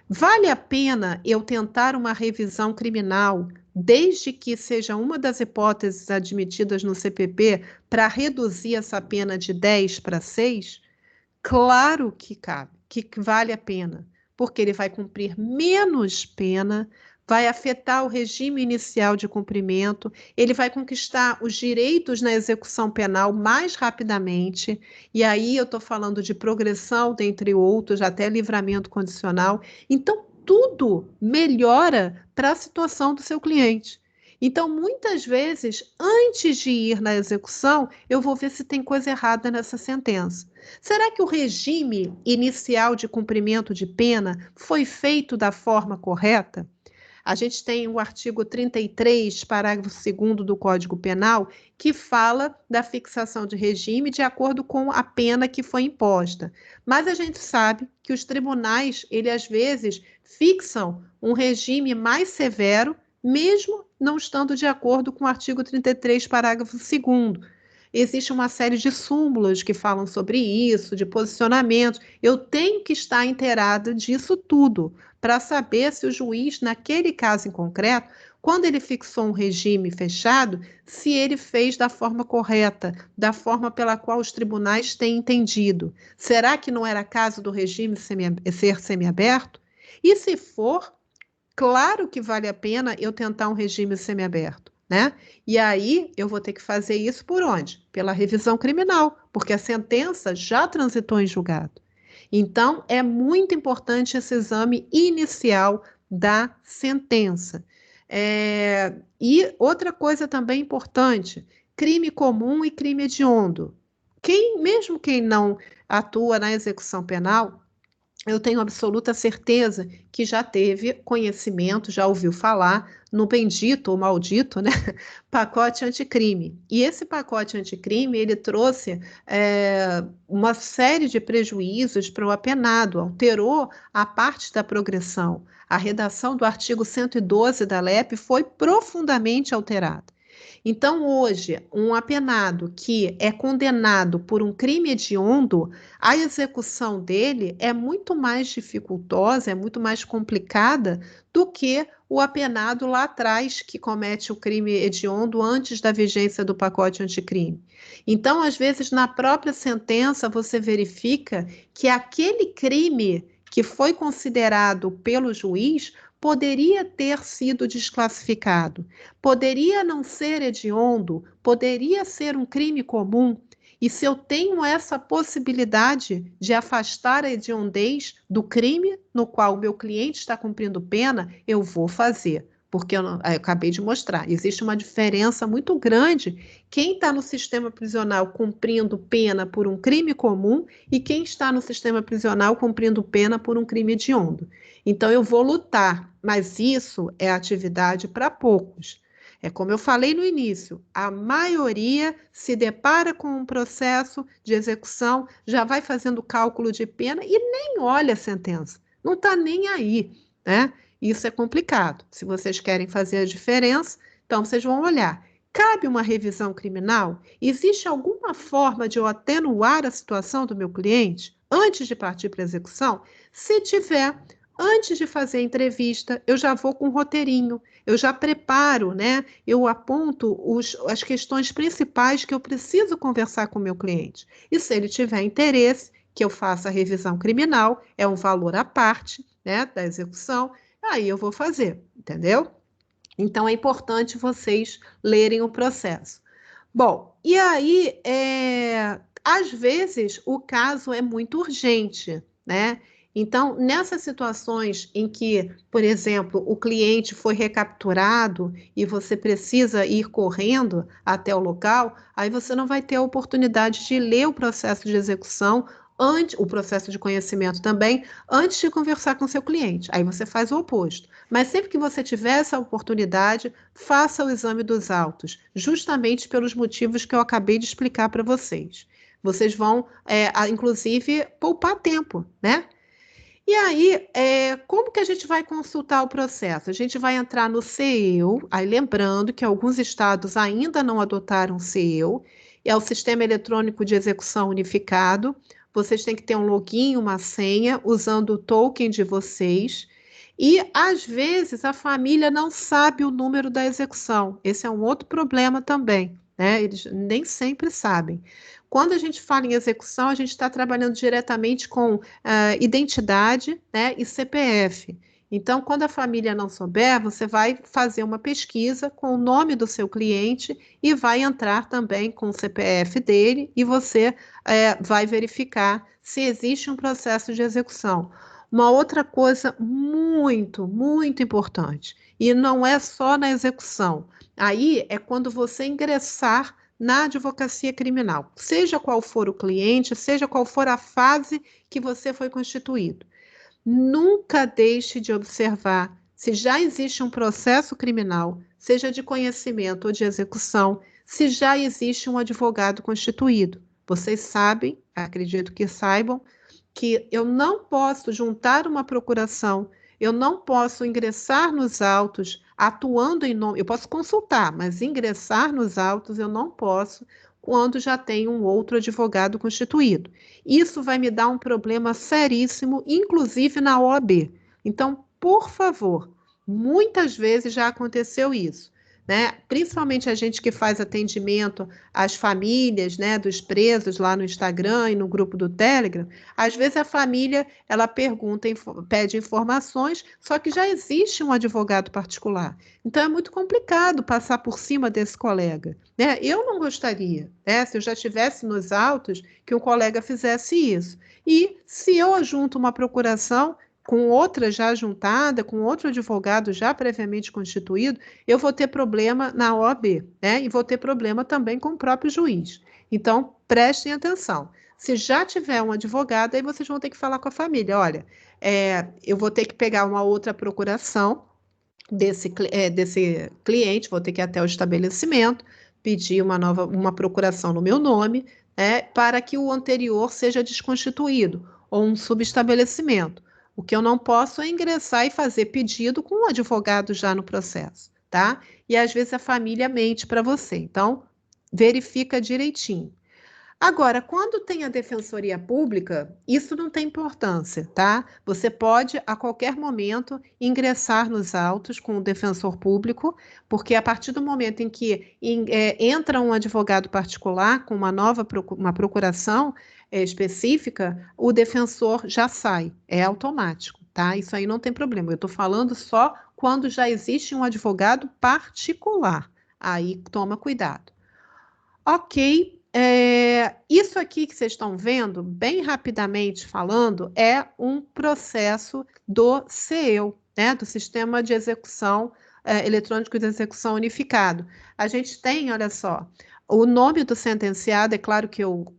Vale a pena eu tentar uma revisão criminal, desde que seja uma das hipóteses admitidas no CPP, para reduzir essa pena de 10 para 6? Claro que cabe, que vale a pena, porque ele vai cumprir menos pena, vai afetar o regime inicial de cumprimento, ele vai conquistar os direitos na execução penal mais rapidamente, e aí eu estou falando de progressão, dentre outros, até livramento condicional. Então, tudo melhora para a situação do seu cliente. Então, muitas vezes, antes de ir na execução, eu vou ver se tem coisa errada nessa sentença. Será que o regime inicial de cumprimento de pena foi feito da forma correta? A gente tem o artigo 33, parágrafo 2º do Código Penal, que fala da fixação de regime de acordo com a pena que foi imposta. Mas a gente sabe que os tribunais, às vezes, fixam um regime mais severo, mesmo não estando de acordo com o artigo 33, parágrafo 2º. Existe uma série de súmulas que falam sobre isso, de posicionamentos. Eu tenho que estar inteirada disso tudo, para saber se o juiz, naquele caso em concreto, quando ele fixou um regime fechado, se ele fez da forma correta, da forma pela qual os tribunais têm entendido. Será que não era caso do regime ser semiaberto? E se for, claro que vale a pena eu tentar um regime semiaberto, né? E aí eu vou ter que fazer isso por onde? Pela revisão criminal, porque a sentença já transitou em julgado. Então, é muito importante esse exame inicial da sentença. E outra coisa também importante, crime comum e crime hediondo. Mesmo quem não atua na execução penal, eu tenho absoluta certeza que já teve conhecimento, já ouviu falar no bendito ou maldito, né, pacote anticrime. E esse pacote anticrime, ele trouxe uma série de prejuízos para o apenado, alterou a parte da progressão. A redação do artigo 112 da LEP foi profundamente alterada. Então, hoje, um apenado que é condenado por um crime hediondo, a execução dele é muito mais dificultosa, é muito mais complicada do que o apenado lá atrás que comete o crime hediondo antes da vigência do pacote anticrime. Então, às vezes, na própria sentença, você verifica que aquele crime que foi considerado pelo juiz poderia ter sido desclassificado, poderia não ser hediondo, poderia ser um crime comum. E se eu tenho essa possibilidade de afastar a hediondez do crime no qual o meu cliente está cumprindo pena, eu vou fazer. Porque eu acabei de mostrar, existe uma diferença muito grande quem está no sistema prisional cumprindo pena por um crime comum e quem está no sistema prisional cumprindo pena por um crime hediondo. Então, eu vou lutar, mas isso é atividade para poucos. É como eu falei no início, a maioria se depara com um processo de execução, já vai fazendo cálculo de pena e nem olha a sentença, não está nem aí, né? Isso é complicado. Se vocês querem fazer a diferença, então vocês vão olhar Cabe uma revisão criminal? Existe alguma forma de eu atenuar a situação do meu cliente antes de partir para a execução? Se tiver, antes de fazer a entrevista, eu já vou com um roteirinho, eu já preparo, né? Eu aponto as questões principais que eu preciso conversar com o meu cliente. E se ele tiver interesse, que eu faça a revisão criminal, é um valor à parte, né, da execução, aí eu vou fazer, entendeu? Então, é importante vocês lerem o processo. Bom, e aí, às vezes, o caso é muito urgente, né? Então, nessas situações em que, por exemplo, o cliente foi recapturado e você precisa ir correndo até o local, aí você não vai ter a oportunidade de ler o processo de execução, o processo de conhecimento também, antes de conversar com seu cliente. Aí você faz o oposto. Mas sempre que você tiver essa oportunidade, faça o exame dos autos, justamente pelos motivos que eu acabei de explicar para vocês. Vocês vão, inclusive, poupar tempo, né? E aí, como que a gente vai consultar o processo? A gente vai entrar no CEU, aí lembrando que alguns estados ainda não adotaram o CEU, é o Sistema Eletrônico de Execução Unificado. Vocês têm que ter um login, uma senha, usando o token de vocês. E, às vezes, a família não sabe o número da execução. Esse é um outro problema também, né? Eles nem sempre sabem. Quando a gente fala em execução, a gente está trabalhando diretamente com identidade, né, e CPF. Então, quando a família não souber, você vai fazer uma pesquisa com o nome do seu cliente e vai entrar também com o CPF dele e você vai verificar se existe um processo de execução. Uma outra coisa muito, muito importante, e não é só na execução, aí é quando você ingressar na advocacia criminal, seja qual for o cliente, seja qual for a fase que você foi constituído. Nunca deixe de observar se já existe um processo criminal, seja de conhecimento ou de execução, se já existe um advogado constituído. Vocês sabem, acredito que saibam, que eu não posso juntar uma procuração, eu não posso ingressar nos autos atuando em nome, eu posso consultar, mas ingressar nos autos eu não posso quando já tem um outro advogado constituído. Isso vai me dar um problema seríssimo, inclusive na OAB. Então, por favor, muitas vezes já aconteceu isso, né? Principalmente a gente que faz atendimento às famílias, né, dos presos lá no Instagram e no grupo do Telegram, às vezes a família, ela pergunta, pede informações, só que já existe um advogado particular. Então é muito complicado passar por cima desse colega, né? Eu não gostaria, né, se eu já estivesse nos autos, que um colega fizesse isso. E se eu junto uma procuração com outra já juntada, com outro advogado já previamente constituído, eu vou ter problema na OAB, né? E vou ter problema também com o próprio juiz. Então, prestem atenção. Se já tiver um advogado, aí vocês vão ter que falar com a família. Olha, eu vou ter que pegar uma outra procuração desse cliente, vou ter que ir até o estabelecimento, pedir uma procuração no meu nome, né, para que o anterior seja desconstituído, ou um subestabelecimento. O que eu não posso é ingressar e fazer pedido com um advogado já no processo, tá? E às vezes a família mente para você. Então, verifica direitinho. Agora, quando tem a defensoria pública, isso não tem importância, tá? Você pode, a qualquer momento, ingressar nos autos com o defensor público, porque a partir do momento em que entra um advogado particular com uma procuração específica, o defensor já sai, é automático, tá? Isso aí não tem problema. Eu estou falando só quando já existe um advogado particular. Aí toma cuidado. Ok. Isso aqui que vocês estão vendo, bem rapidamente falando, é um processo do CEU, né, do Sistema de Execução Eletrônico de Execução Unificado. A gente tem, olha só, o nome do sentenciado, é claro que eu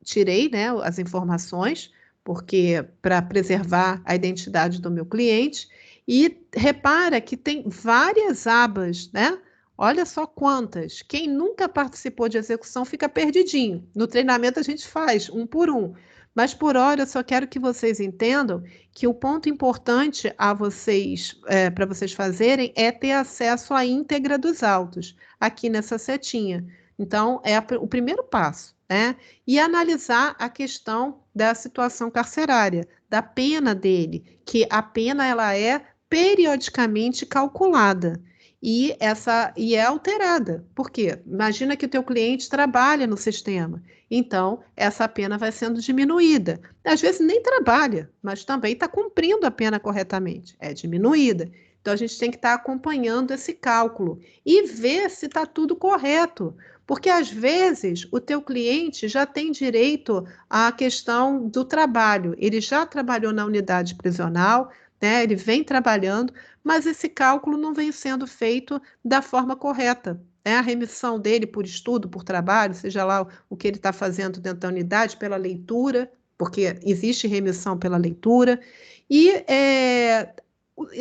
tirei, né, as informações, porque para preservar a identidade do meu cliente, e repara que tem várias abas, né? Olha só quantas. Quem nunca participou de execução fica perdidinho. No treinamento a gente faz um por um. Mas, por hora, eu só quero que vocês entendam que o ponto importante a vocês, para vocês fazerem é ter acesso à íntegra dos autos, aqui nessa setinha. Então, é o primeiro passo, né? E analisar a questão da situação carcerária, da pena dele, que a pena ela é periodicamente calculada. E é alterada. Por quê? Imagina que o teu cliente trabalha no sistema. Então, essa pena vai sendo diminuída. Às vezes nem trabalha, mas também está cumprindo a pena corretamente. É diminuída. Então, a gente tem que estar acompanhando esse cálculo e ver se está tudo correto. Porque, às vezes, o teu cliente já tem direito à questão do trabalho. Ele já trabalhou na unidade prisional, né? Ele vem trabalhando, mas esse cálculo não vem sendo feito da forma correta. A remissão dele por estudo, por trabalho, seja lá o que ele está fazendo dentro da unidade, pela leitura, porque existe remissão pela leitura,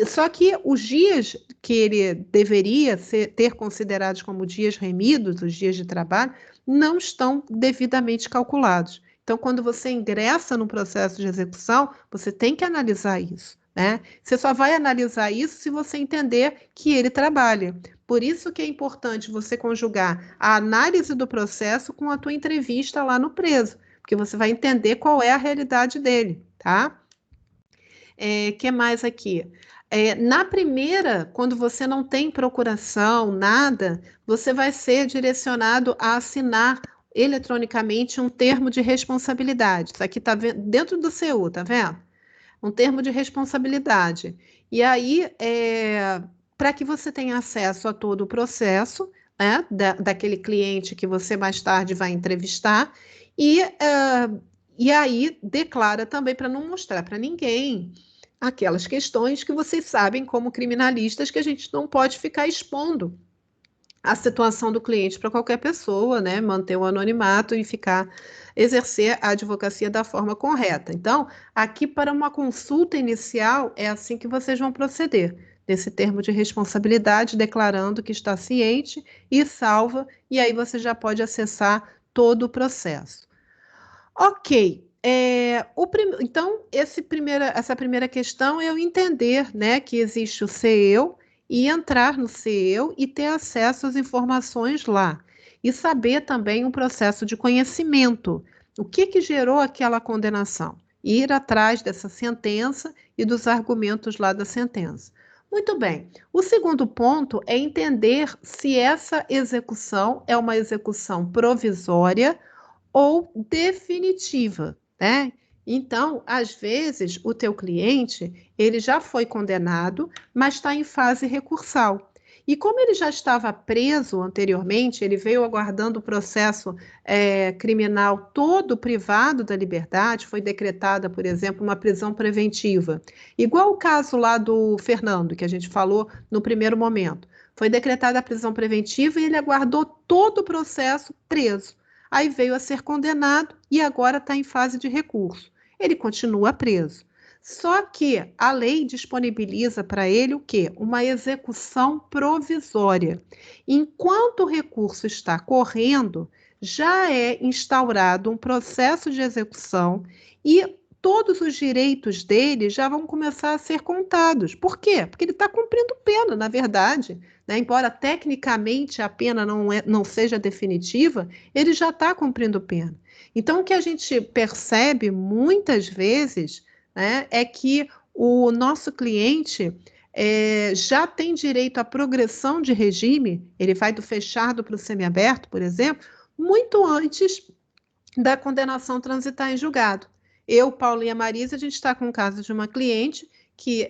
só que os dias que ele deveria ter considerados como dias remidos, os dias de trabalho, não estão devidamente calculados. Então, quando você ingressa no processo de execução, você tem que analisar isso, né? Você só vai analisar isso se você entender que ele trabalha. Por isso que é importante você conjugar a análise do processo com a tua entrevista lá no preso, porque você vai entender qual é a realidade dele, tá? Que mais aqui? Na primeira, quando você não tem procuração, nada, você vai ser direcionado a assinar eletronicamente um termo de responsabilidade. Isso aqui está dentro do CU, tá vendo? Um termo de responsabilidade. E aí, para que você tenha acesso a todo o processo, né, daquele cliente que você mais tarde vai entrevistar, e aí declara também para não mostrar para ninguém aquelas questões que vocês sabem como criminalistas que a gente não pode ficar expondo a situação do cliente para qualquer pessoa, né? Manter o anonimato e exercer a advocacia da forma correta. Então, aqui para uma consulta inicial, é assim que vocês vão proceder, nesse termo de responsabilidade, declarando que está ciente e salva, e aí você já pode acessar todo o processo. Ok. Então, essa primeira questão é eu entender, né, que existe o CEU e entrar no CEU e ter acesso às informações lá. E saber também o processo de conhecimento. O que gerou aquela condenação? Ir atrás dessa sentença e dos argumentos lá da sentença. Muito bem. O segundo ponto é entender se essa execução é uma execução provisória ou definitiva, né? Então, às vezes, o teu cliente, ele já foi condenado, mas está em fase recursal. E como ele já estava preso anteriormente, ele veio aguardando o processo criminal todo privado da liberdade, foi decretada, por exemplo, uma prisão preventiva. Igual o caso lá do Fernando, que a gente falou no primeiro momento. Foi decretada a prisão preventiva e ele aguardou todo o processo preso. Aí veio a ser condenado e agora está em fase de recurso. Ele continua preso. Só que a lei disponibiliza para ele o quê? Uma execução provisória. Enquanto o recurso está correndo, já é instaurado um processo de execução e todos os direitos dele já vão começar a ser contados. Por quê? Porque ele está cumprindo pena, na verdade. Né? Embora tecnicamente a pena não seja definitiva, ele já está cumprindo pena. Então, o que a gente percebe muitas vezes, né, é que o nosso cliente já tem direito à progressão de regime, ele vai do fechado para o semiaberto, por exemplo, muito antes da condenação transitar em julgado. Eu, Paulo e a Marisa, a gente está com o caso de uma cliente que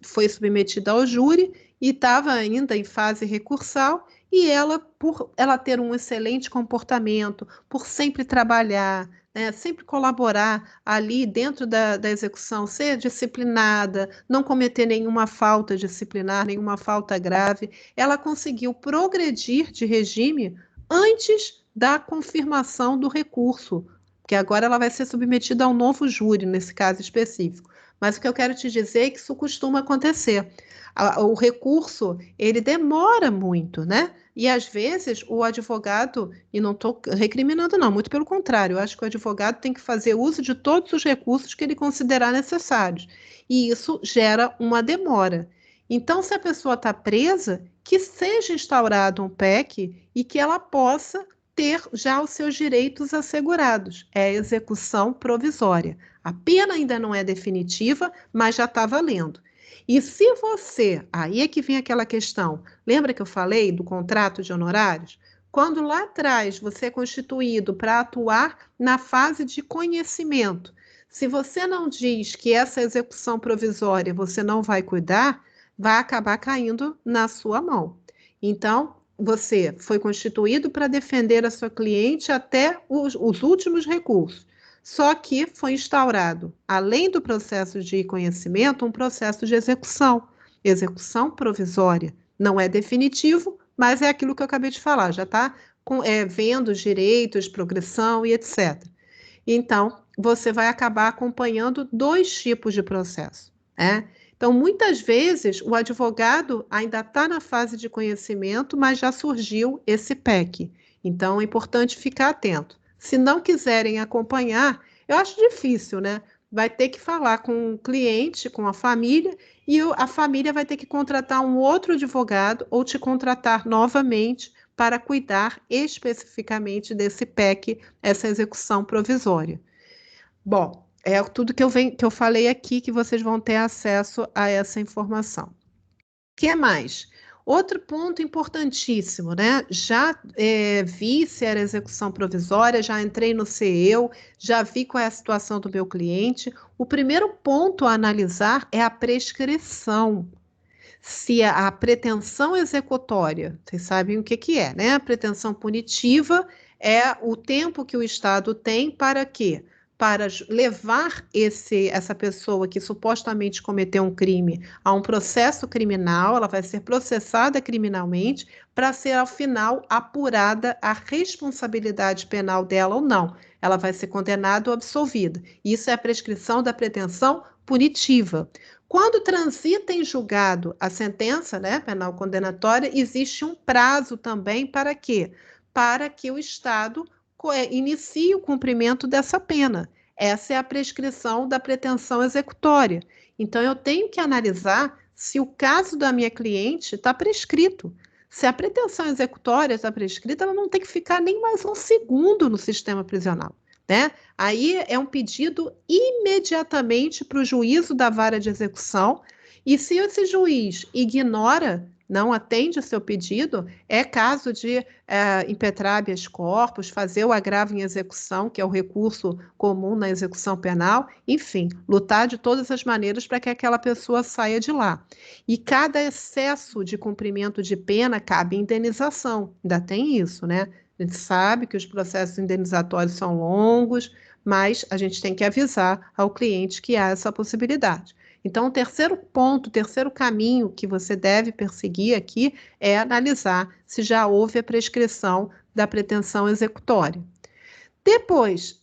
foi submetida ao júri e estava ainda em fase recursal, e ela, por ela ter um excelente comportamento, por sempre trabalhar, né, sempre colaborar ali dentro da execução, ser disciplinada, não cometer nenhuma falta disciplinar, nenhuma falta grave, ela conseguiu progredir de regime antes da confirmação do recurso, porque agora ela vai ser submetida a um novo júri, nesse caso específico. Mas o que eu quero te dizer é que isso costuma acontecer. O recurso, ele demora muito, né? E, às vezes, o advogado, e não estou recriminando, não, muito pelo contrário, eu acho que o advogado tem que fazer uso de todos os recursos que ele considerar necessários. E isso gera uma demora. Então, se a pessoa está presa, que seja instaurado um PEC e que ela possa ter já os seus direitos assegurados. É a execução provisória. A pena ainda não é definitiva, mas já está valendo. E se você, aí é que vem aquela questão, lembra que eu falei do contrato de honorários? Quando lá atrás você é constituído para atuar na fase de conhecimento, se você não diz que essa execução provisória você não vai cuidar, vai acabar caindo na sua mão. Então, você foi constituído para defender a sua cliente até os últimos recursos. Só que foi instaurado, além do processo de conhecimento, um processo de execução provisória. Não é definitivo, mas é aquilo que eu acabei de falar, já está vendo os direitos, progressão e etc. Então, você vai acabar acompanhando 2 tipos de processo, né? Então, muitas vezes, o advogado ainda está na fase de conhecimento, mas já surgiu esse PEC. Então, é importante ficar atento. Se não quiserem acompanhar, eu acho difícil, né? Vai ter que falar com o cliente, com a família, e a família vai ter que contratar um outro advogado ou te contratar novamente para cuidar especificamente desse PEC, essa execução provisória. Bom, é tudo que eu falei aqui, que vocês vão ter acesso a essa informação. O que mais? Outro ponto importantíssimo, né? Já vi se era execução provisória, já entrei no CEU, já vi qual é a situação do meu cliente. O primeiro ponto a analisar é a prescrição. Se a pretensão executória, vocês sabem o que é, né? A pretensão punitiva é o tempo que o Estado tem para quê? Para levar essa pessoa que supostamente cometeu um crime a um processo criminal, ela vai ser processada criminalmente para ser, ao final, apurada a responsabilidade penal dela ou não. Ela vai ser condenada ou absolvida. Isso é a prescrição da pretensão punitiva. Quando transita em julgado a sentença, né, penal condenatória, existe um prazo também para quê? Para que o Estado inicie o cumprimento dessa pena. Essa é a prescrição da pretensão executória. Então, eu tenho que analisar se o caso da minha cliente está prescrito. Se a pretensão executória está prescrita, ela não tem que ficar nem mais um segundo no sistema prisional, né? Aí é um pedido imediatamente para o juízo da vara de execução, e se esse juiz ignora, não atende o seu pedido, é caso de impetrar habeas corpus, fazer o agravo em execução, que é o recurso comum na execução penal, enfim, lutar de todas as maneiras para que aquela pessoa saia de lá. E cada excesso de cumprimento de pena cabe indenização, ainda tem isso, né? A gente sabe que os processos indenizatórios são longos, mas a gente tem que avisar ao cliente que há essa possibilidade. Então, o terceiro ponto, o terceiro caminho que você deve perseguir aqui é analisar se já houve a prescrição da pretensão executória. Depois,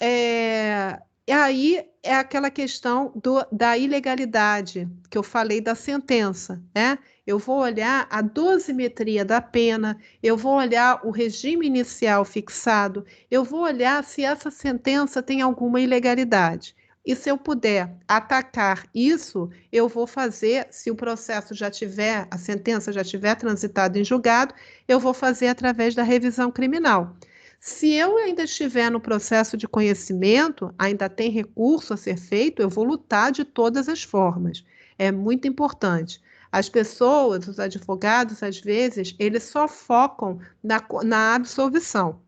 aí é aquela questão da ilegalidade, que eu falei da sentença, né? Eu vou olhar a dosimetria da pena, eu vou olhar o regime inicial fixado, eu vou olhar se essa sentença tem alguma ilegalidade. E se eu puder atacar isso, eu vou fazer, se o processo já tiver, a sentença já tiver transitado em julgado, eu vou fazer através da revisão criminal. Se eu ainda estiver no processo de conhecimento, ainda tem recurso a ser feito, eu vou lutar de todas as formas. É muito importante. As pessoas, os advogados, às vezes, eles só focam na absolvição,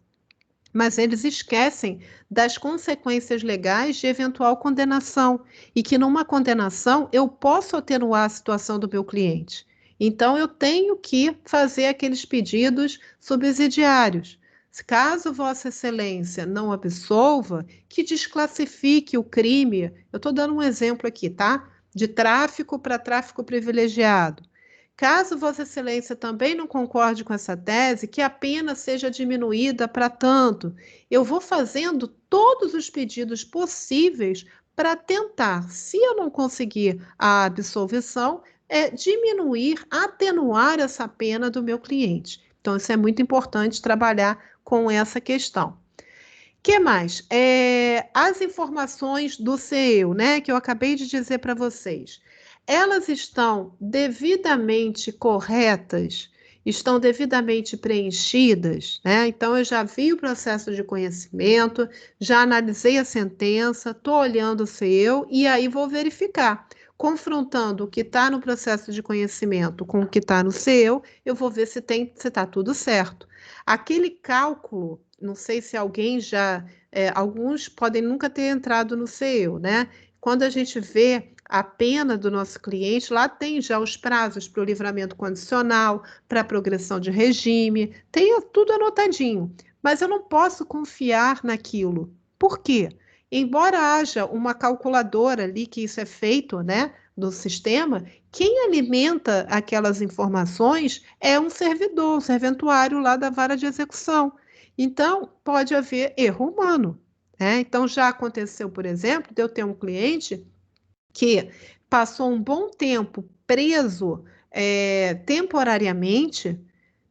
mas eles esquecem das consequências legais de eventual condenação, e que numa condenação eu posso atenuar a situação do meu cliente. Então, eu tenho que fazer aqueles pedidos subsidiários. Caso Vossa Excelência não absolva, que desclassifique o crime. Eu estou dando um exemplo aqui, tá? De tráfico para tráfico privilegiado. Caso Vossa Excelência também não concorde com essa tese, que a pena seja diminuída para tanto. Eu vou fazendo todos os pedidos possíveis para tentar, se eu não conseguir a absolvição, diminuir, atenuar essa pena do meu cliente. Então, isso é muito importante trabalhar com essa questão. O que mais? As informações do CEU, né, que eu acabei de dizer para vocês, elas estão devidamente corretas, estão devidamente preenchidas, né? Então, eu já vi o processo de conhecimento, já analisei a sentença, estou olhando o CEU e aí vou verificar. Confrontando o que está no processo de conhecimento com o que está no CEU, eu vou ver se está tudo certo. Aquele cálculo, não sei se alguém já... alguns podem nunca ter entrado no CEU, né? Quando a gente vê a pena do nosso cliente, lá tem já os prazos para o livramento condicional, para a progressão de regime, tem tudo anotadinho. Mas eu não posso confiar naquilo. Por quê? Embora haja uma calculadora ali que isso é feito, né, do sistema, quem alimenta aquelas informações é um servidor, um serventuário lá da vara de execução. Então, pode haver erro humano, né? Então, já aconteceu, por exemplo, de eu ter um cliente que passou um bom tempo preso temporariamente,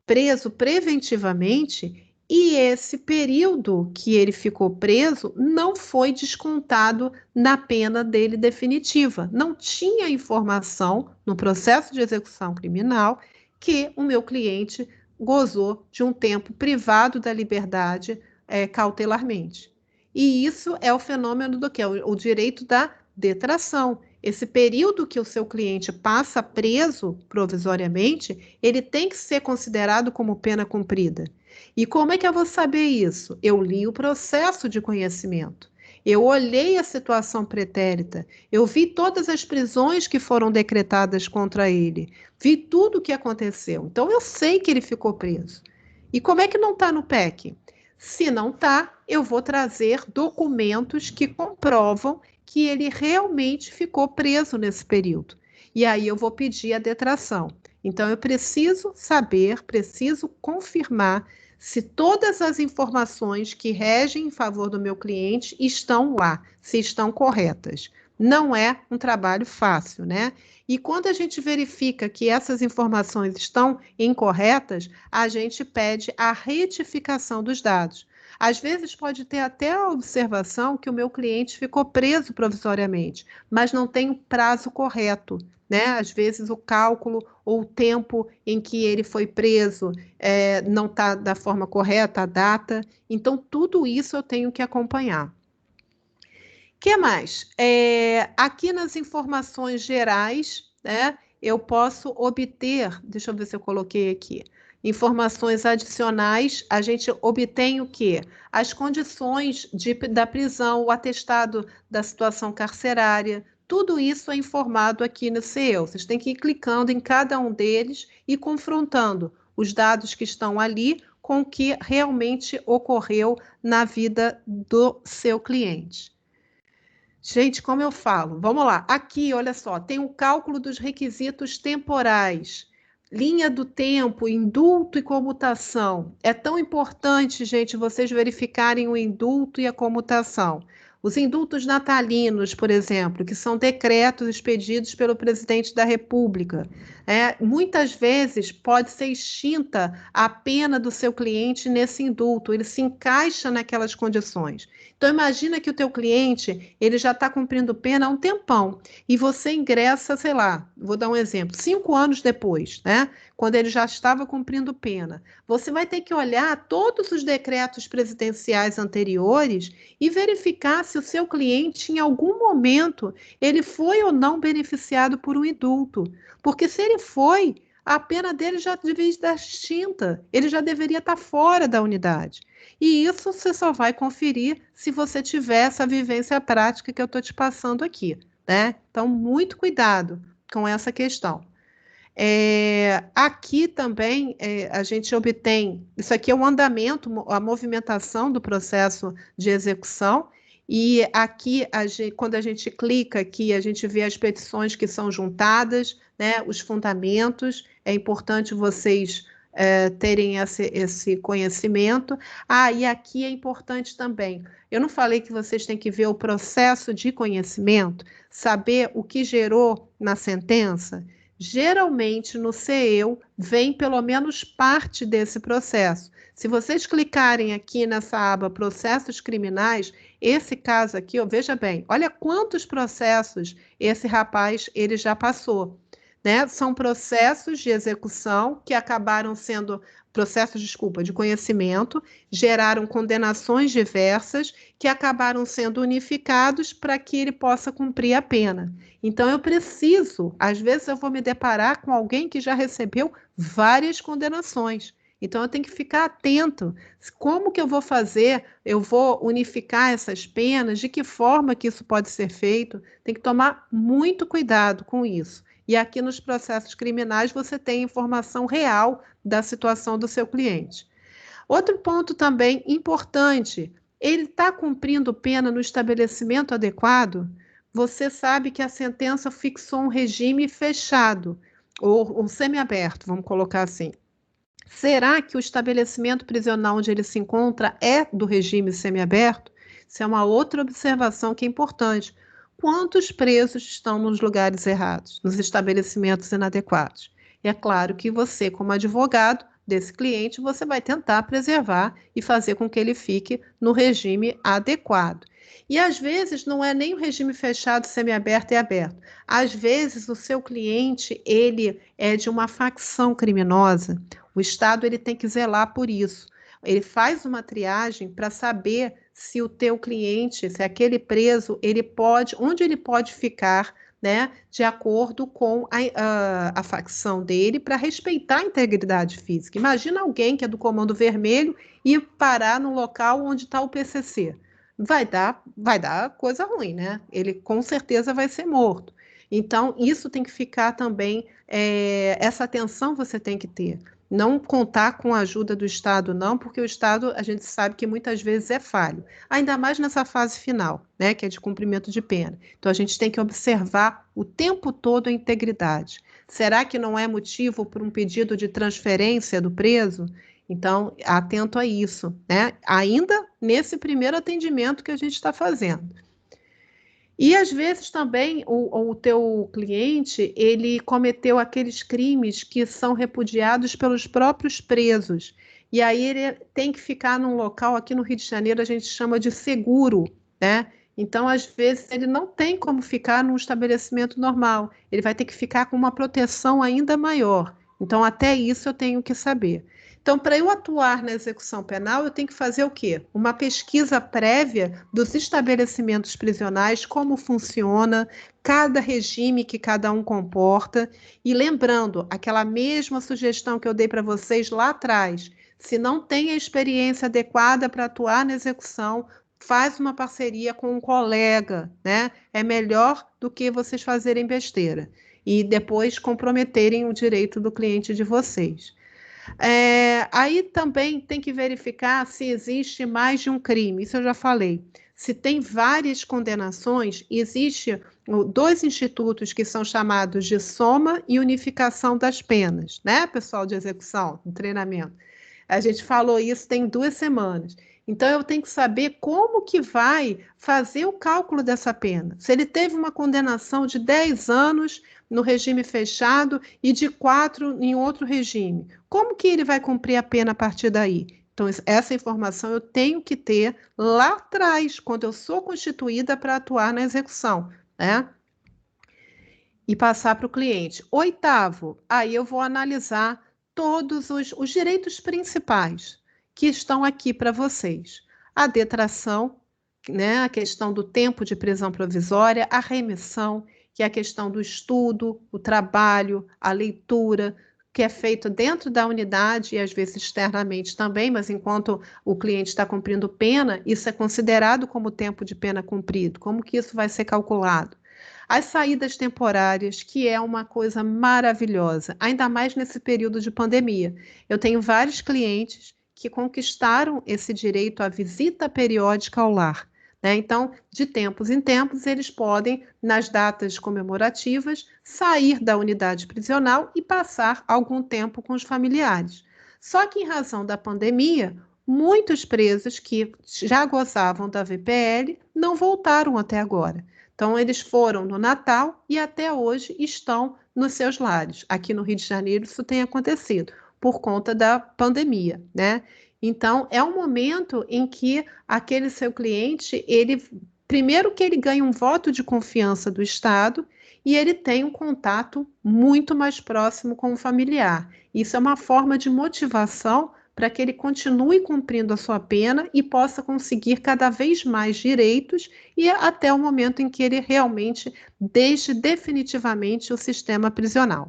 preso preventivamente, e esse período que ele ficou preso não foi descontado na pena dele definitiva. Não tinha informação no processo de execução criminal que o meu cliente gozou de um tempo privado da liberdade cautelarmente. E isso é o fenômeno do que? O direito da detração. Esse período que o seu cliente passa preso provisoriamente, ele tem que ser considerado como pena cumprida. E como é que eu vou saber isso? Eu li o processo de conhecimento. Eu olhei a situação pretérita, eu vi todas as prisões que foram decretadas contra ele, vi tudo o que aconteceu. Então, eu sei que ele ficou preso. E como é que não está no PEC? Se não está, eu vou trazer documentos que comprovam que ele realmente ficou preso nesse período. E aí eu vou pedir a detração. Então, eu preciso saber, preciso confirmar se todas as informações que regem em favor do meu cliente estão lá, se estão corretas. Não é um trabalho fácil, né? E quando a gente verifica que essas informações estão incorretas, a gente pede a retificação dos dados. Às vezes pode ter até a observação que o meu cliente ficou preso provisoriamente, mas não tem o prazo correto, né? Às vezes o cálculo ou o tempo em que ele foi preso não está da forma correta, a data. Então, tudo isso eu tenho que acompanhar. O que mais? Aqui nas informações gerais, né, eu posso obter, deixa eu ver se eu coloquei aqui, informações adicionais, a gente obtém o quê? As condições da prisão, o atestado da situação carcerária, tudo isso é informado aqui no CEU. Vocês têm que ir clicando em cada um deles e confrontando os dados que estão ali com o que realmente ocorreu na vida do seu cliente. Gente, como eu falo, vamos lá. Aqui, olha só, tem o cálculo dos requisitos temporais, linha do tempo, indulto e comutação. É tão importante, gente, vocês verificarem o indulto e a comutação. Os indultos natalinos, por exemplo, que são decretos expedidos pelo presidente da República, muitas vezes pode ser extinta a pena do seu cliente nesse indulto, ele se encaixa naquelas condições. Então, imagina que o teu cliente, ele já está cumprindo pena há um tempão, e você ingressa, sei lá, vou dar um exemplo, 5 anos depois, né? Quando ele já estava cumprindo pena. Você vai ter que olhar todos os decretos presidenciais anteriores e verificar se o seu cliente, em algum momento, ele foi ou não beneficiado por um indulto. Porque se ele foi, a pena dele já devia estar extinta, ele já deveria estar fora da unidade. E isso você só vai conferir se você tiver essa vivência prática que eu estou te passando aqui, né? Então, muito cuidado com essa questão. Aqui também a gente obtém, isso aqui é o andamento, a movimentação do processo de execução, e aqui, quando a gente clica aqui, a gente vê as petições que são juntadas, né, os fundamentos, é importante vocês terem esse conhecimento. E aqui é importante também, eu não falei que vocês têm que ver o processo de conhecimento, saber o que gerou na sentença? Geralmente, no CEU, vem pelo menos parte desse processo. Se vocês clicarem aqui nessa aba Processos Criminais, esse caso aqui, ó, veja bem, olha quantos processos esse rapaz ele já passou. Né? São processos de execução que acabaram sendo processos, desculpa, de conhecimento, geraram condenações diversas que acabaram sendo unificados para que ele possa cumprir a pena. Então, eu preciso, às vezes eu vou me deparar com alguém que já recebeu várias condenações. Então, eu tenho que ficar atento. Como que eu vou fazer? Eu vou unificar essas penas? De que forma que isso pode ser feito? Tem que tomar muito cuidado com isso. E aqui nos processos criminais você tem informação real da situação do seu cliente. Outro ponto também importante, ele está cumprindo pena no estabelecimento adequado? Você sabe que a sentença fixou um regime fechado, ou um semiaberto, vamos colocar assim. Será que o estabelecimento prisional onde ele se encontra é do regime semiaberto? Isso é uma outra observação que é importante. Quantos presos estão nos lugares errados, nos estabelecimentos inadequados? E é claro que você, como advogado desse cliente, você vai tentar preservar e fazer com que ele fique no regime adequado. E às vezes não é nem o regime fechado, semiaberto e aberto. Às vezes o seu cliente, ele é de uma facção criminosa. O Estado ele tem que zelar por isso. Ele faz uma triagem para saber se o teu cliente, se aquele preso, ele pode, onde ele pode ficar, né, de acordo com a facção dele, para respeitar a integridade física. Imagina alguém que é do Comando Vermelho e parar no local onde está o PCC. Vai dar coisa ruim, né? Ele com certeza vai ser morto. Então, isso tem que ficar também, essa atenção você tem que ter. Não contar com a ajuda do Estado, não, porque o Estado, a gente sabe que muitas vezes é falho. Ainda mais nessa fase final, né, que é de cumprimento de pena. Então, a gente tem que observar o tempo todo a integridade. Será que não é motivo para um pedido de transferência do preso? Então, atento a isso, né? Ainda nesse primeiro atendimento que a gente está fazendo. E às vezes também o teu cliente, ele cometeu aqueles crimes que são repudiados pelos próprios presos. E aí ele tem que ficar num local, aqui no Rio de Janeiro a gente chama de seguro, né? Então, às vezes, ele não tem como ficar num estabelecimento normal. Ele vai ter que ficar com uma proteção ainda maior. Então, até isso eu tenho que saber. Então, para eu atuar na execução penal, eu tenho que fazer o quê? Uma pesquisa prévia dos estabelecimentos prisionais, como funciona, cada regime que cada um comporta. E lembrando, aquela mesma sugestão que eu dei para vocês lá atrás, se não tem a experiência adequada para atuar na execução, faz uma parceria com um colega, né? É melhor do que vocês fazerem besteira e depois comprometerem o direito do cliente de vocês. Aí também tem que verificar se existe mais de um crime, isso eu já falei. Se tem várias condenações, existe 2 institutos que são chamados de soma e unificação das penas, né, pessoal de execução, de treinamento. A gente falou isso tem 2 semanas. Então, eu tenho que saber como que vai fazer o cálculo dessa pena. Se ele teve uma condenação de 10 anos no regime fechado e de 4 em outro regime, como que ele vai cumprir a pena a partir daí? Então, essa informação eu tenho que ter lá atrás, quando eu sou constituída para atuar na execução, né? E passar para o cliente. 8º, aí eu vou analisar todos os direitos principais que estão aqui para vocês. A detração, né, a questão do tempo de prisão provisória, a remissão, que é a questão do estudo, o trabalho, a leitura, que é feito dentro da unidade e às vezes externamente também, mas enquanto o cliente está cumprindo pena, isso é considerado como tempo de pena cumprido. Como que isso vai ser calculado? As saídas temporárias, que é uma coisa maravilhosa, ainda mais nesse período de pandemia. Eu tenho vários clientes que conquistaram esse direito à visita periódica ao lar, né? Então, de tempos em tempos, eles podem, nas datas comemorativas, sair da unidade prisional e passar algum tempo com os familiares. Só que, em razão da pandemia, muitos presos que já gozavam da VPL não voltaram até agora. Então, eles foram no Natal e até hoje estão nos seus lares. Aqui no Rio de Janeiro isso tem acontecido, por conta da pandemia, né? Então, é um momento em que aquele seu cliente, primeiro que ele ganha um voto de confiança do Estado e ele tem um contato muito mais próximo com o familiar. Isso é uma forma de motivação para que ele continue cumprindo a sua pena e possa conseguir cada vez mais direitos e até o momento em que ele realmente deixe definitivamente o sistema prisional.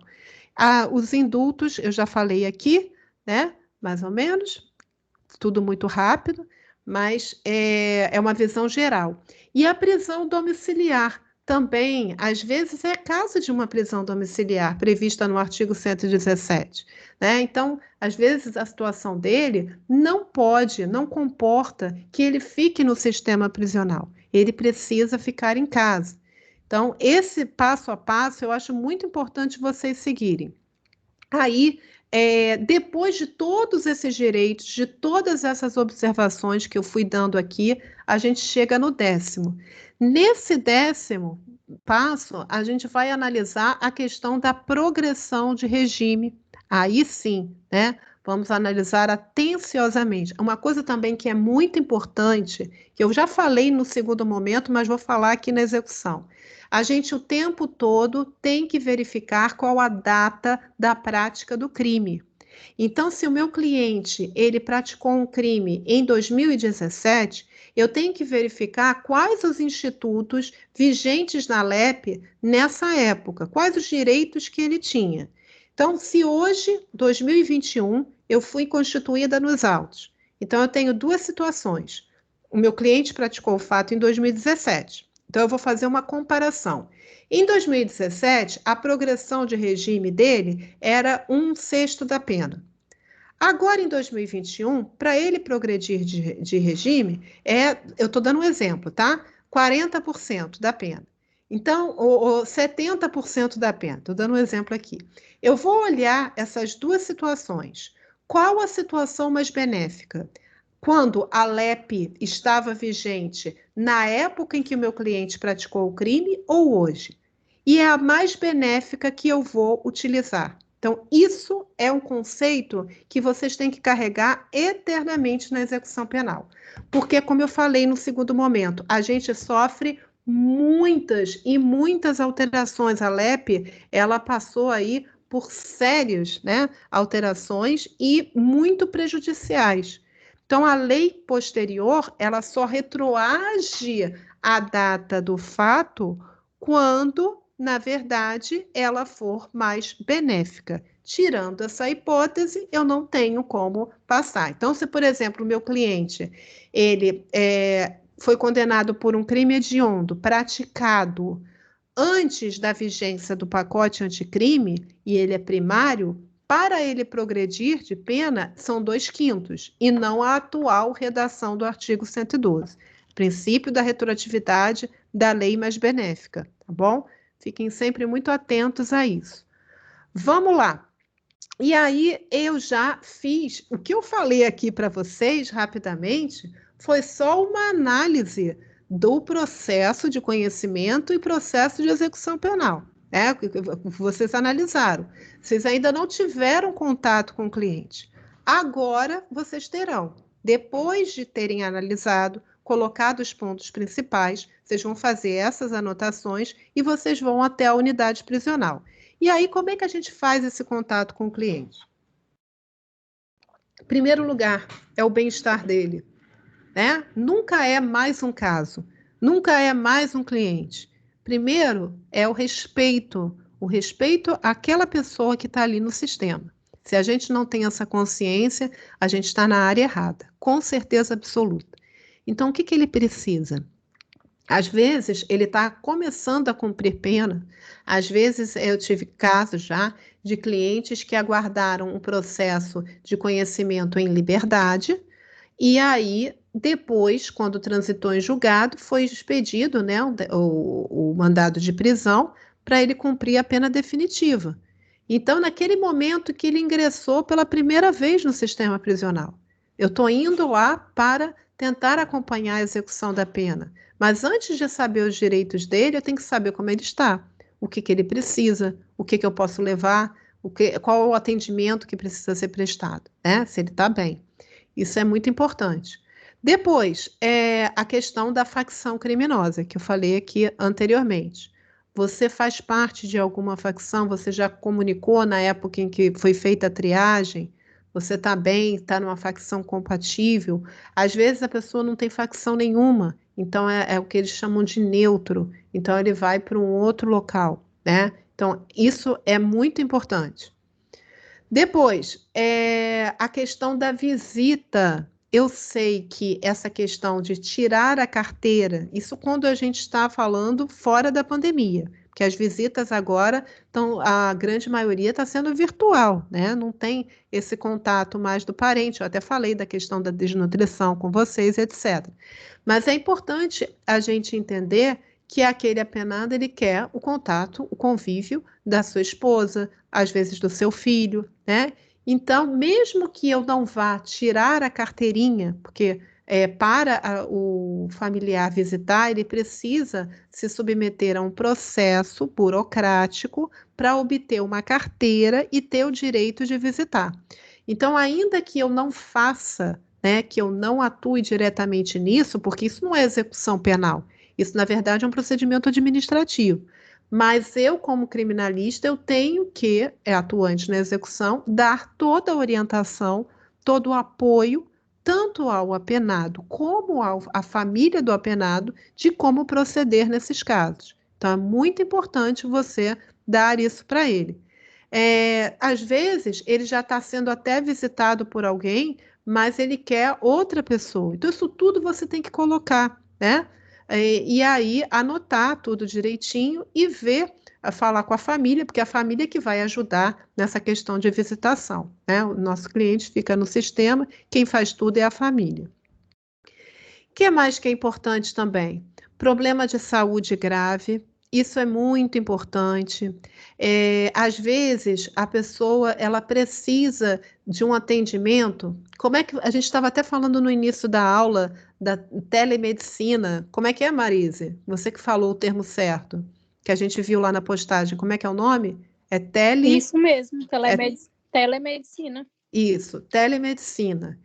Os indultos, eu já falei aqui, né? Mais ou menos, tudo muito rápido, mas é uma visão geral. E a prisão domiciliar também, às vezes, é caso de uma prisão domiciliar, prevista no artigo 117. Né? Então, às vezes, a situação dele não comporta que ele fique no sistema prisional. Ele precisa ficar em casa. Então, esse passo a passo, eu acho muito importante vocês seguirem. Aí, depois de todos esses direitos, de todas essas observações que eu fui dando aqui, a gente chega no 10º. Nesse 10º passo, a gente vai analisar a questão da progressão de regime. Aí sim, né? Vamos analisar atenciosamente. Uma coisa também que é muito importante, que eu já falei no segundo momento, mas vou falar aqui na execução. A gente o tempo todo tem que verificar qual a data da prática do crime. Então, se o meu cliente ele praticou um crime em 2017, eu tenho que verificar quais os institutos vigentes na LEP nessa época, quais os direitos que ele tinha. Então, se hoje, 2021, eu fui constituída nos autos, então eu tenho duas situações. O meu cliente praticou o fato em 2017. Então, eu vou fazer uma comparação. Em 2017, a progressão de regime dele era 1/6 da pena. Agora, em 2021, para ele progredir de regime, eu estou dando um exemplo, tá? 40% da pena. Então, ou 70% da pena. Estou dando um exemplo aqui. Eu vou olhar essas duas situações. Qual a situação mais benéfica? Quando a LEP estava vigente na época em que o meu cliente praticou o crime ou hoje? E é a mais benéfica que eu vou utilizar. Então, isso é um conceito que vocês têm que carregar eternamente na execução penal. Porque, como eu falei no segundo momento, a gente sofre muitas e muitas alterações. A LEP, ela passou aí por sérias, né, alterações e muito prejudiciais. Então, a lei posterior, ela só retroage a data do fato quando, na verdade, ela for mais benéfica. Tirando essa hipótese, eu não tenho como passar. Então, se, por exemplo, o meu cliente, ele foi condenado por um crime hediondo praticado antes da vigência do pacote anticrime, e ele é primário, para ele progredir de pena, são 2/5, e não a atual redação do artigo 112. Princípio da retroatividade da lei mais benéfica, tá bom? Fiquem sempre muito atentos a isso. Vamos lá. E aí, eu já fiz, o que eu falei aqui para vocês, rapidamente, foi só uma análise do processo de conhecimento e processo de execução penal. Vocês analisaram. Vocês ainda não tiveram contato com o cliente. Agora, vocês terão. Depois de terem analisado, colocado os pontos principais, vocês vão fazer essas anotações e vocês vão até a unidade prisional. E aí, como é que a gente faz esse contato com o cliente? Em primeiro lugar, é o bem-estar dele. Né? Nunca é mais um caso, nunca é mais um cliente. Primeiro é o respeito àquela pessoa que está ali no sistema. Se a gente não tem essa consciência, a gente está na área errada, com certeza absoluta. Então, o que ele precisa? Às vezes, ele está começando a cumprir pena. Às vezes, eu tive casos já de clientes que aguardaram um processo de conhecimento em liberdade, e aí, depois, quando transitou em julgado, foi expedido, né, o mandado de prisão para ele cumprir a pena definitiva. Então, naquele momento que ele ingressou pela primeira vez no sistema prisional, eu estou indo lá para tentar acompanhar a execução da pena. Mas antes de saber os direitos dele, eu tenho que saber como ele está, o que ele precisa, o que eu posso levar, qual o atendimento que precisa ser prestado, né? Se ele está bem. Isso é muito importante. Depois, a questão da facção criminosa, que eu falei aqui anteriormente. Você faz parte de alguma facção? Você já comunicou na época em que foi feita a triagem? Você está bem? Está numa facção compatível? Às vezes a pessoa não tem facção nenhuma, então é o que eles chamam de neutro. Então ele vai para um outro local, né? Então isso é muito importante. Depois, a questão da visita. Eu sei que essa questão de tirar a carteira, isso quando a gente está falando fora da pandemia, porque as visitas agora a grande maioria está sendo virtual, né? Não tem esse contato mais do parente. Eu até falei da questão da desnutrição com vocês, etc. Mas é importante a gente entender que aquele apenado ele quer o contato, o convívio da sua esposa, às vezes do seu filho, né? Então, mesmo que eu não vá tirar a carteirinha, porque para o familiar visitar, ele precisa se submeter a um processo burocrático para obter uma carteira e ter o direito de visitar. Então, ainda que eu não faça, né, que eu não atue diretamente nisso, porque isso não é execução penal, isso, na verdade, é um procedimento administrativo. Mas eu, como criminalista, eu tenho que, atuante na execução, dar toda a orientação, todo o apoio, tanto ao apenado como à família do apenado, de como proceder nesses casos. Então, é muito importante você dar isso para ele. Às vezes, ele já está sendo até visitado por alguém, mas ele quer outra pessoa. Então, isso tudo você tem que colocar, né? E aí anotar tudo direitinho e ver, falar com a família, porque é a família que vai ajudar nessa questão de visitação, né? O nosso cliente fica no sistema, quem faz tudo é a família. O que mais que é importante também? Problema de saúde grave. Isso é muito importante. Às vezes, a pessoa ela precisa de um atendimento. Como é que a gente estava até falando no início da aula da telemedicina? Como é que é, Marise? Você que falou o termo certo, que a gente viu lá na postagem. Como é que é o nome? É Isso mesmo, é, telemedicina. isso, telemedicina.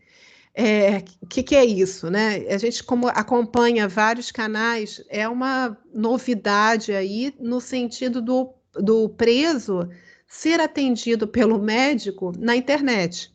Que é isso, né? A gente, como acompanha vários canais, é uma novidade aí no sentido do preso ser atendido pelo médico na internet.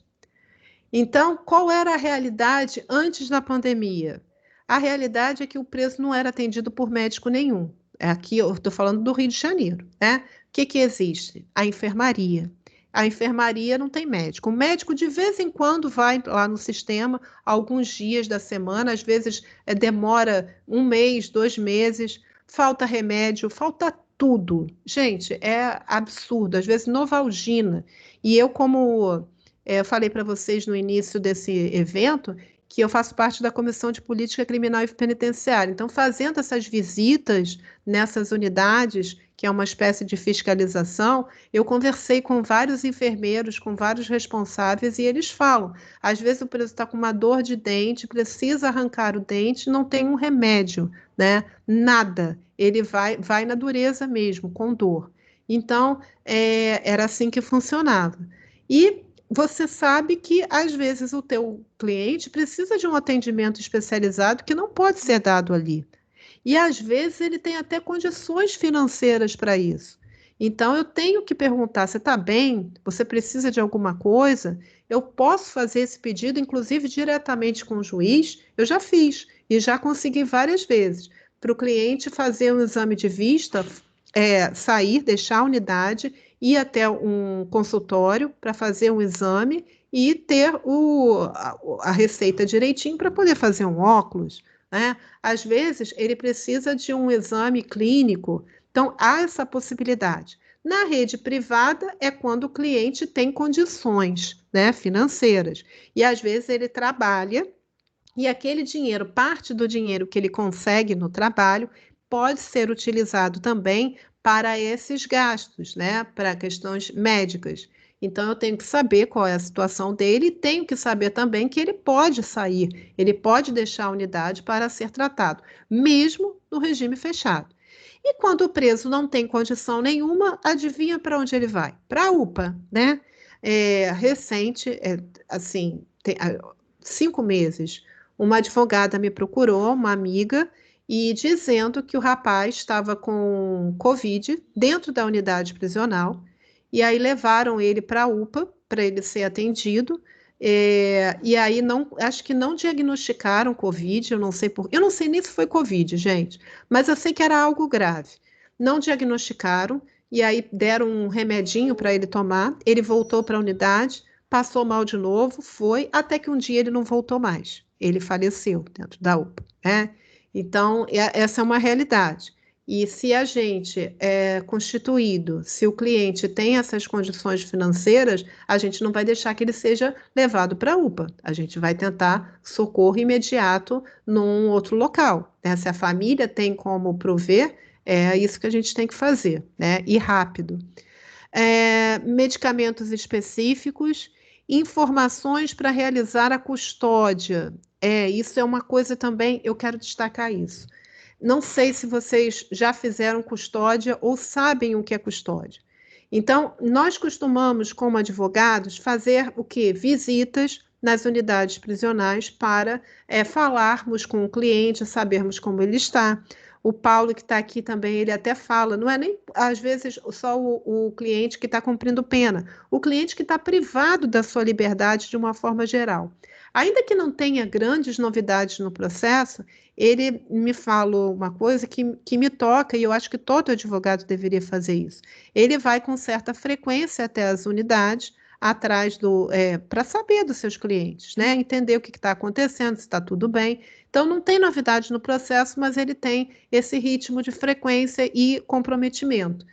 Então, qual era a realidade antes da pandemia? A realidade é que o preso não era atendido por médico nenhum. Aqui eu estou falando do Rio de Janeiro, né? O que existe? A enfermaria. A enfermaria não tem médico. O médico, de vez em quando, vai lá no sistema, alguns dias da semana, às vezes demora 1 mês, 2 meses, falta remédio, falta tudo. Gente, é absurdo. Às vezes, Novalgina. E eu, como eu falei para vocês no início desse evento, que eu faço parte da Comissão de Política Criminal e Penitenciária. Então, fazendo essas visitas nessas unidades, que é uma espécie de fiscalização, eu conversei com vários enfermeiros, com vários responsáveis, e eles falam, às vezes o preso está com uma dor de dente, precisa arrancar o dente, não tem um remédio, né? Nada. Ele vai na dureza mesmo, com dor. Então, era assim que funcionava. E você sabe que, às vezes, o teu cliente precisa de um atendimento especializado que não pode ser dado ali. E, às vezes, ele tem até condições financeiras para isso. Então, eu tenho que perguntar, você está bem? Você precisa de alguma coisa? Eu posso fazer esse pedido, inclusive, diretamente com o juiz? Eu já fiz e já consegui várias vezes. Para o cliente fazer um exame de vista, sair, deixar a unidade, ir até um consultório para fazer um exame e ter a receita direitinho para poder fazer um óculos, né? Às vezes, ele precisa de um exame clínico, então há essa possibilidade. Na rede privada é quando o cliente tem condições, né, financeiras, e às vezes ele trabalha e aquele dinheiro, parte do dinheiro que ele consegue no trabalho, pode ser utilizado também para esses gastos, né? Para questões médicas. Então, eu tenho que saber qual é a situação dele e tenho que saber também que ele pode sair, ele pode deixar a unidade para ser tratado, mesmo no regime fechado. E quando o preso não tem condição nenhuma, adivinha para onde ele vai? Para a UPA, né? Recente, assim, 5 meses, uma advogada me procurou, uma amiga, e dizendo que o rapaz estava com Covid dentro da unidade prisional, e aí levaram ele para a UPA para ele ser atendido. E aí não, acho que não diagnosticaram Covid, eu não sei nem se foi Covid, gente, mas eu sei que era algo grave. Não diagnosticaram, e aí deram um remedinho para ele tomar, ele voltou para a unidade, passou mal de novo, foi, até que um dia ele não voltou mais. Ele faleceu dentro da UPA, né? Então, essa é uma realidade. E se a gente é constituído, se o cliente tem essas condições financeiras, a gente não vai deixar que ele seja levado para a UPA. A gente vai tentar socorro imediato num outro local, né? Se a família tem como prover, é isso que a gente tem que fazer, né? E rápido. Medicamentos específicos, informações para realizar a custódia. Isso é uma coisa também, eu quero destacar isso. Não sei se vocês já fizeram custódia ou sabem o que é custódia. Então, nós costumamos, como advogados, fazer o quê? Visitas nas unidades prisionais para falarmos com o cliente, sabermos como ele está. O Paulo, que está aqui também, ele até fala, não é nem, às vezes, só o cliente que está cumprindo pena, o cliente que está privado da sua liberdade de uma forma geral. Ainda que não tenha grandes novidades no processo, ele me falou uma coisa que me toca, e eu acho que todo advogado deveria fazer isso. Ele vai com certa frequência até as unidades, atrás para saber dos seus clientes, né? Entender o que está acontecendo, se está tudo bem. Então, não tem novidade no processo, mas ele tem esse ritmo de frequência e comprometimento.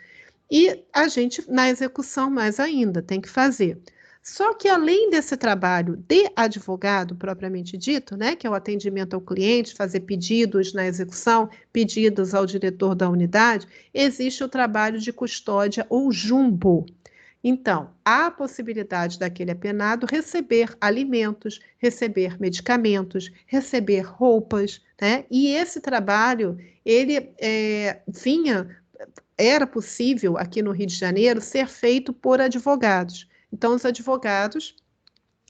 E a gente, na execução, mais ainda, tem que fazer. Só que, além desse trabalho de advogado, propriamente dito, né, que é o atendimento ao cliente, fazer pedidos na execução, pedidos ao diretor da unidade, existe o trabalho de custódia ou jumbo. Então, há a possibilidade daquele apenado receber alimentos, receber medicamentos, receber roupas, né? E esse trabalho, ele era possível aqui no Rio de Janeiro ser feito por advogados. Então, os advogados,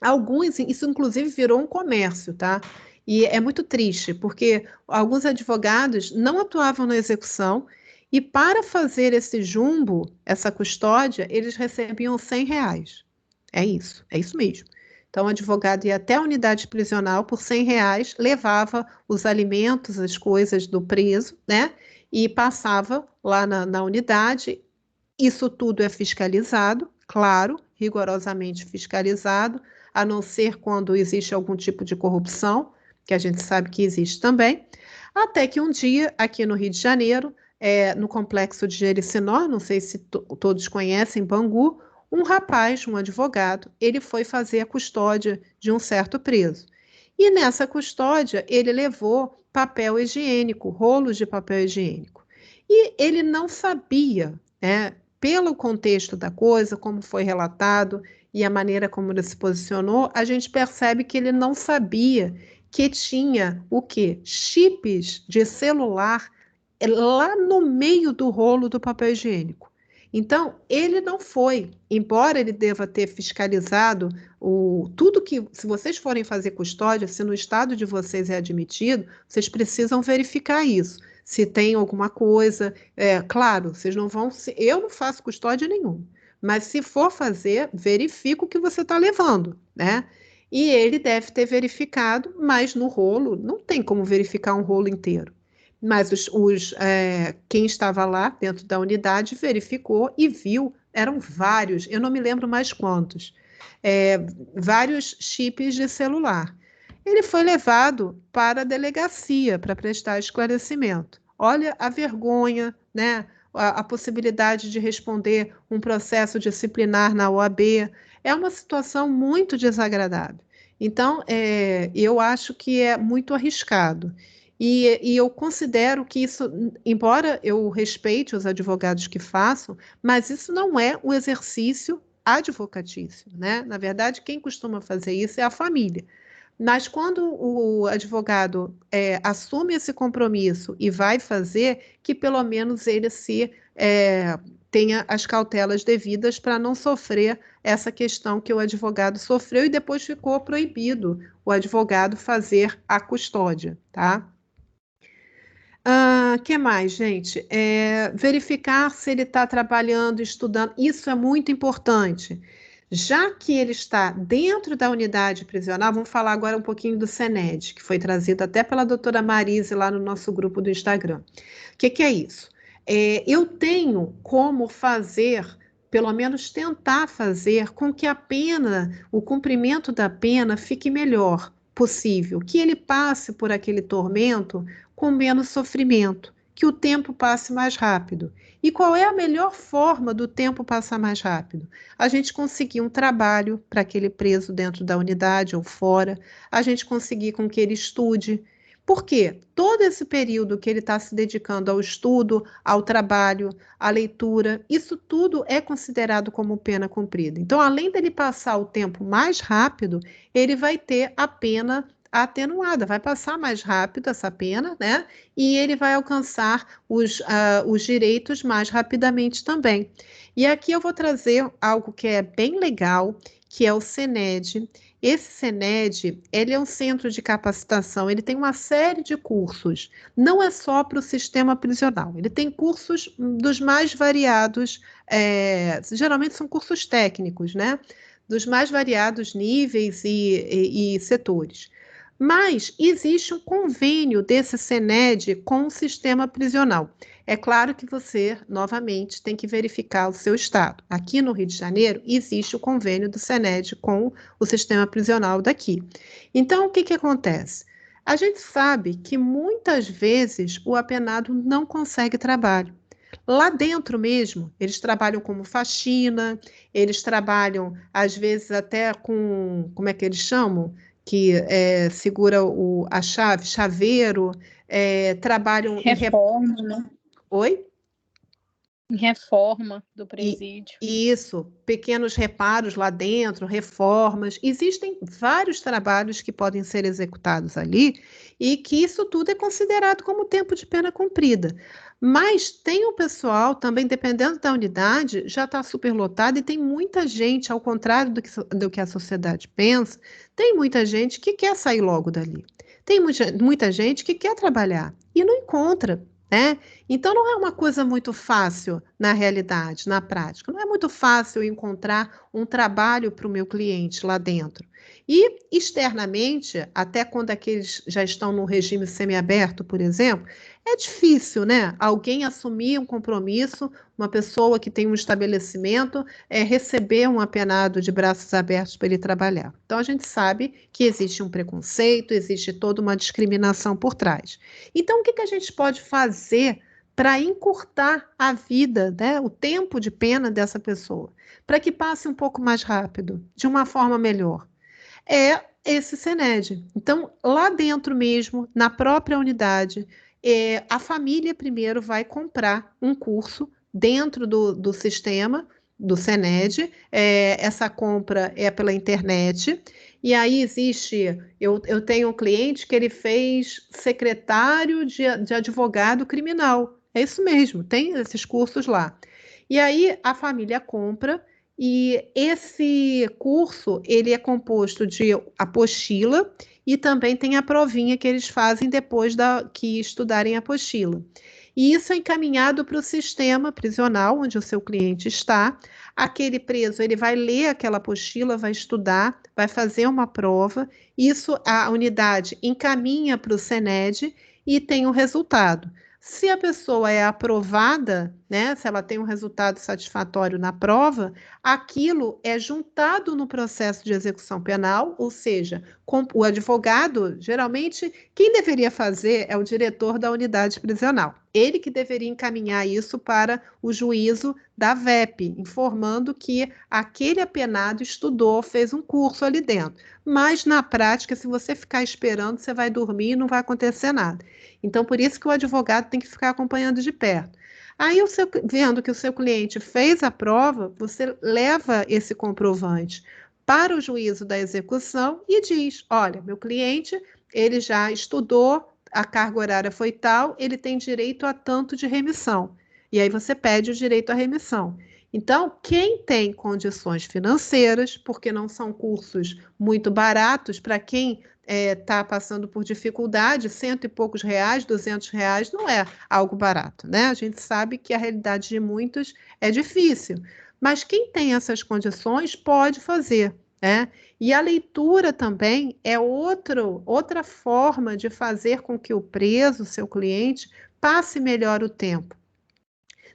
alguns, isso inclusive virou um comércio, tá? E é muito triste, porque alguns advogados não atuavam na execução e para fazer esse jumbo, essa custódia, eles recebiam R$100. É isso mesmo. Então, o advogado ia até a unidade prisional por R$100, levava os alimentos, as coisas do preso, né? E passava lá na unidade. Isso tudo é fiscalizado, claro, rigorosamente fiscalizado, a não ser quando existe algum tipo de corrupção, que a gente sabe que existe também, até que um dia, aqui no Rio de Janeiro, no complexo de Jericinó, não sei se todos conhecem, Bangu, um rapaz, um advogado, ele foi fazer a custódia de um certo preso. E nessa custódia, ele levou papel higiênico, rolos de papel higiênico. E ele não sabia, né, pelo contexto da coisa, como foi relatado e a maneira como ele se posicionou, a gente percebe que ele não sabia que tinha o quê? Chips de celular lá no meio do rolo do papel higiênico. Então, ele não foi, embora ele deva ter fiscalizado tudo que, se vocês forem fazer custódia, se no estado de vocês é admitido, vocês precisam verificar isso. Se tem alguma coisa, claro, vocês não vão, eu não faço custódia nenhuma, mas se for fazer, verifica o que você está levando, né? E ele deve ter verificado, mas no rolo, não tem como verificar um rolo inteiro. Mas quem estava lá dentro da unidade verificou e viu, eram vários, eu não me lembro mais quantos, vários chips de celular. Ele foi levado para a delegacia para prestar esclarecimento. Olha a vergonha, né? A possibilidade de responder um processo disciplinar na OAB. É uma situação muito desagradável. Então, eu acho que é muito arriscado. E eu considero que isso, embora eu respeite os advogados que façam, mas isso não é um exercício advocatício, né? Na verdade, quem costuma fazer isso é a família. Mas quando o advogado assume esse compromisso e vai fazer, que pelo menos ele tenha as cautelas devidas para não sofrer essa questão que o advogado sofreu e depois ficou proibido o advogado fazer a custódia, tá? Que mais, gente? Verificar se ele está trabalhando, estudando, isso é muito importante. Já que ele está dentro da unidade prisional, vamos falar agora um pouquinho do SENED, que foi trazido até pela doutora Marise lá no nosso grupo do Instagram. O que é isso? Eu tenho como fazer, pelo menos tentar fazer, com que a pena, o cumprimento da pena fique melhor possível, que ele passe por aquele tormento com menos sofrimento, que o tempo passe mais rápido. E qual é a melhor forma do tempo passar mais rápido? A gente conseguir um trabalho para aquele preso dentro da unidade ou fora, a gente conseguir com que ele estude. Por quê? Todo esse período que ele está se dedicando ao estudo, ao trabalho, à leitura, isso tudo é considerado como pena cumprida. Então, além dele passar o tempo mais rápido, ele vai ter a pena atenuada, vai passar mais rápido essa pena, né? E ele vai alcançar os direitos mais rapidamente também. E aqui eu vou trazer algo que é bem legal, que é o SENED. Esse SENED, ele é um centro de capacitação, ele tem uma série de cursos, não é só para o sistema prisional, ele tem cursos dos mais variados, geralmente são cursos técnicos, né? Dos mais variados níveis e setores. Mas existe um convênio desse SENED com o sistema prisional. É claro que você, novamente, tem que verificar o seu estado. Aqui no Rio de Janeiro, existe o convênio do SENED com o sistema prisional daqui. Então, o que acontece? A gente sabe que muitas vezes o apenado não consegue trabalho. Lá dentro mesmo, eles trabalham como faxina, eles trabalham, às vezes, até com, como é que eles chamam? Que segura a chave, chaveiro, trabalham Reforma, né? Oi? Em reforma do presídio. Isso, pequenos reparos lá dentro, reformas. Existem vários trabalhos que podem ser executados ali e que isso tudo é considerado como tempo de pena cumprida. Mas tem o pessoal também, dependendo da unidade, já está superlotado e tem muita gente, ao contrário do que a sociedade pensa, tem muita gente que quer sair logo dali. Tem muita gente que quer trabalhar e não encontra. Né? Então, não é uma coisa muito fácil na realidade, na prática. Não é muito fácil encontrar um trabalho para o meu cliente lá dentro. E, externamente, até quando aqueles já estão no regime semiaberto, por exemplo, é difícil, né? Alguém assumir um compromisso, uma pessoa que tem um estabelecimento, receber um apenado de braços abertos para ele trabalhar. Então, a gente sabe que existe um preconceito, existe toda uma discriminação por trás. Então, o que a gente pode fazer para encurtar a vida, né, o tempo de pena dessa pessoa, para que passe um pouco mais rápido, de uma forma melhor? É esse SENED. Então, lá dentro mesmo, na própria unidade, a família primeiro vai comprar um curso dentro do sistema do SENED. Essa compra é pela internet. E aí existe, eu tenho um cliente que ele fez secretário de advogado criminal. É isso mesmo, tem esses cursos lá. E aí a família compra e esse curso, ele é composto de apostila e também tem a provinha que eles fazem depois que estudarem a apostila. E isso é encaminhado para o sistema prisional, onde o seu cliente está. Aquele preso, ele vai ler aquela apostila, vai estudar, vai fazer uma prova. Isso a unidade encaminha para o SENED e tem o resultado. Se a pessoa é aprovada, né, se ela tem um resultado satisfatório na prova, aquilo é juntado no processo de execução penal, ou seja, o advogado, geralmente, quem deveria fazer é o diretor da unidade prisional. Ele que deveria encaminhar isso para o juízo da VEP, informando que aquele apenado estudou, fez um curso ali dentro. Mas, na prática, se você ficar esperando, você vai dormir e não vai acontecer nada. Então, por isso que o advogado tem que ficar acompanhando de perto. Aí, vendo que o seu cliente fez a prova, você leva esse comprovante para o juízo da execução e diz: olha, meu cliente, ele já estudou, a carga horária foi tal, ele tem direito a tanto de remissão. E aí você pede o direito à remissão. Então, quem tem condições financeiras, porque não são cursos muito baratos, para quem está passando por dificuldade, R$ 100 e poucos, R$ 200, não é algo barato, né? A gente sabe que a realidade de muitos é difícil, mas quem tem essas condições pode fazer, né? E a leitura também é outra forma de fazer com que o preso, seu cliente, passe melhor o tempo.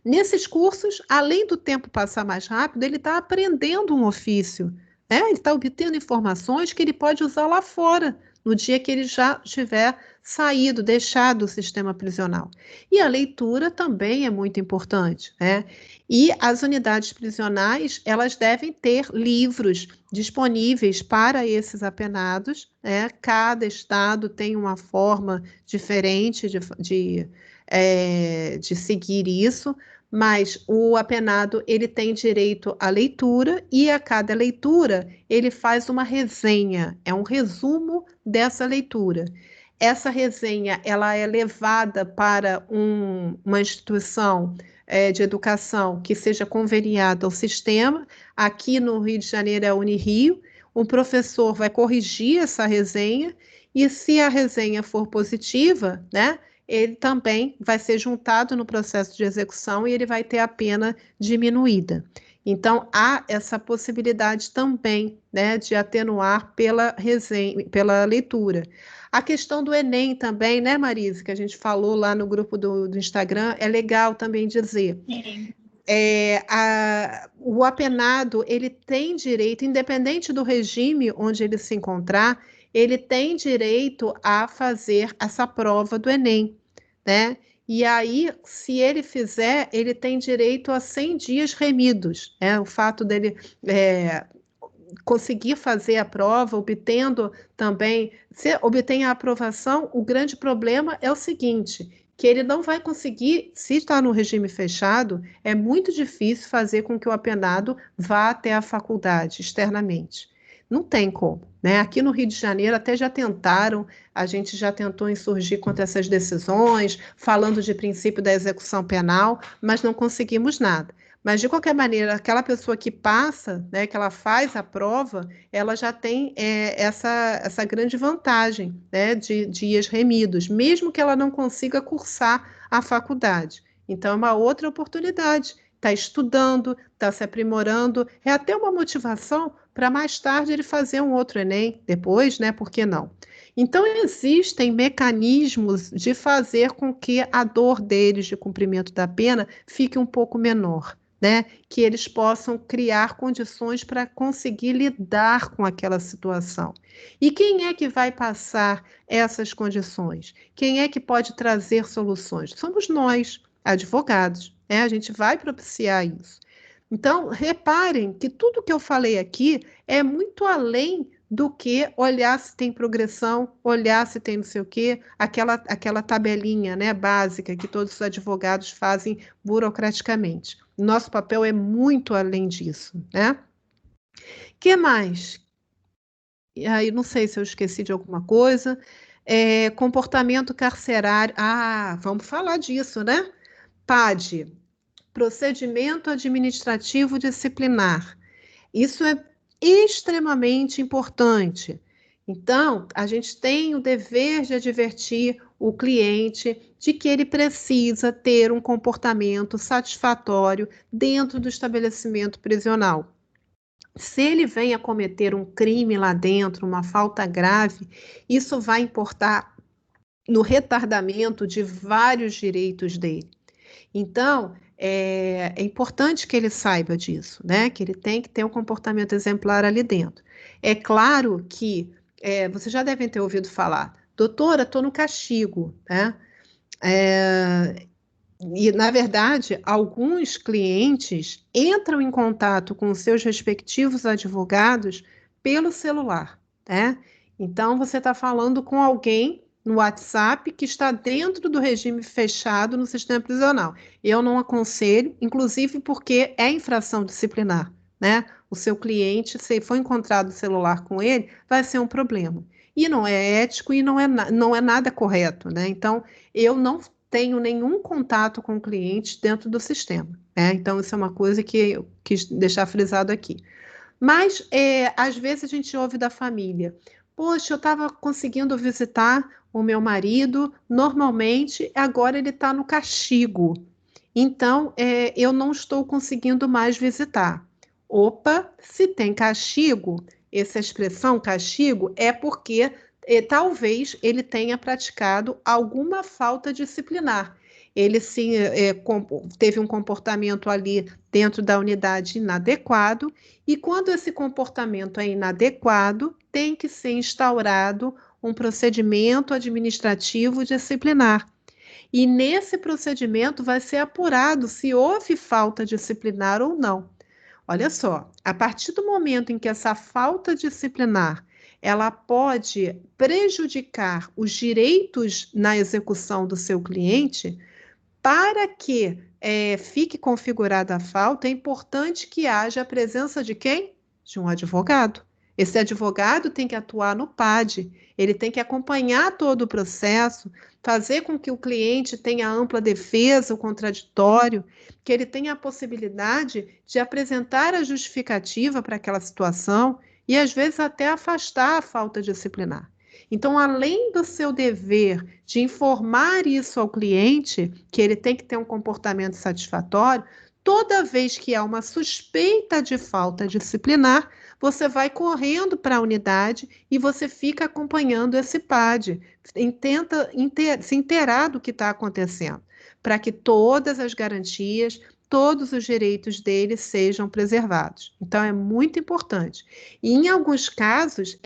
Nesses cursos, além do tempo passar mais rápido, ele está aprendendo um ofício, né? Ele está obtendo informações que ele pode usar lá fora, no dia que ele já tiver saído, deixado o sistema prisional. E a leitura também é muito importante, né? E as unidades prisionais, elas devem ter livros disponíveis para esses apenados, né? Cada estado tem uma forma diferente de seguir isso, mas o apenado ele tem direito à leitura e a cada leitura ele faz uma resenha, é um resumo dessa leitura. Essa resenha ela é levada para uma instituição de educação que seja conveniada ao sistema. Aqui no Rio de Janeiro é a Unirio. O professor vai corrigir essa resenha e se a resenha for positiva, né, ele também vai ser juntado no processo de execução e ele vai ter a pena diminuída. Então, há essa possibilidade também, né, de atenuar pela resenha, pela leitura. A questão do Enem também, né, Marise, que a gente falou lá no grupo do Instagram, é legal também dizer. Sim. O apenado, ele tem direito, independente do regime onde ele se encontrar, ele tem direito a fazer essa prova do Enem, né? E aí, se ele fizer, ele tem direito a 100 dias remidos, né? O fato dele conseguir fazer a prova, obtendo também, se obtém a aprovação, o grande problema é o seguinte, que ele não vai conseguir, se está no regime fechado, é muito difícil fazer com que o apenado vá até a faculdade externamente. Não tem como, né? Aqui no Rio de Janeiro até já tentaram, a gente já tentou insurgir contra essas decisões, falando de princípio da execução penal, mas não conseguimos nada. Mas, de qualquer maneira, aquela pessoa que passa, né, que ela faz a prova, ela já tem essa grande vantagem, né, de dias remidos, mesmo que ela não consiga cursar a faculdade. Então, é uma outra oportunidade. Está estudando, está se aprimorando, é até uma motivação para mais tarde ele fazer um outro Enem depois, né? Por que não? Então, existem mecanismos de fazer com que a dor deles de cumprimento da pena fique um pouco menor. Né, que eles possam criar condições para conseguir lidar com aquela situação. E quem é que vai passar essas condições? Quem é que pode trazer soluções? Somos nós, advogados, né? A gente vai propiciar isso. Então, reparem que tudo que eu falei aqui é muito além do que olhar se tem progressão, olhar se tem não sei o quê, aquela tabelinha, né, básica que todos os advogados fazem burocraticamente. Nosso papel é muito além disso, né? Que mais? E aí, não sei se eu esqueci de alguma coisa. Comportamento carcerário. Ah, vamos falar disso, né? PAD, Procedimento Administrativo Disciplinar. Isso é extremamente importante. Então, a gente tem o dever de advertir o cliente de que ele precisa ter um comportamento satisfatório dentro do estabelecimento prisional. Se ele vem a cometer um crime lá dentro, uma falta grave, isso vai importar no retardamento de vários direitos dele. Então, é importante que ele saiba disso, né? Que ele tem que ter um comportamento exemplar ali dentro. É claro que vocês já devem ter ouvido falar, doutora, estou no castigo, né? E, na verdade, alguns clientes entram em contato com os seus respectivos advogados pelo celular, né? Então, você está falando com alguém no WhatsApp que está dentro do regime fechado no sistema prisional. Eu não aconselho, inclusive porque é infração disciplinar, né? O seu cliente, se for encontrado o celular com ele, vai ser um problema. E não é ético e não é nada correto, né? Então, eu não tenho nenhum contato com clientes dentro do sistema, né? Então, isso é uma coisa que eu quis deixar frisado aqui. Mas, às vezes, a gente ouve da família: poxa, eu estava conseguindo visitar o meu marido normalmente, agora ele está no castigo. Então, eu não estou conseguindo mais visitar. Opa, se tem castigo, essa expressão castigo é porque talvez ele tenha praticado alguma falta disciplinar. Ele sim teve um comportamento ali dentro da unidade inadequado, e quando esse comportamento é inadequado, tem que ser instaurado um procedimento administrativo disciplinar. E nesse procedimento vai ser apurado se houve falta disciplinar ou não. Olha só, a partir do momento em que essa falta disciplinar ela pode prejudicar os direitos na execução do seu cliente, para que fique configurada a falta, é importante que haja a presença de quem? De um advogado. Esse advogado tem que atuar no PAD, ele tem que acompanhar todo o processo, fazer com que o cliente tenha ampla defesa, o contraditório, que ele tenha a possibilidade de apresentar a justificativa para aquela situação e, às vezes, até afastar a falta disciplinar. Então, além do seu dever de informar isso ao cliente, que ele tem que ter um comportamento satisfatório, toda vez que há uma suspeita de falta disciplinar, você vai correndo para a unidade e você fica acompanhando esse PAD, tenta se inteirar do que está acontecendo, para que todas as garantias, todos os direitos dele sejam preservados. Então, é muito importante. E, em alguns casos,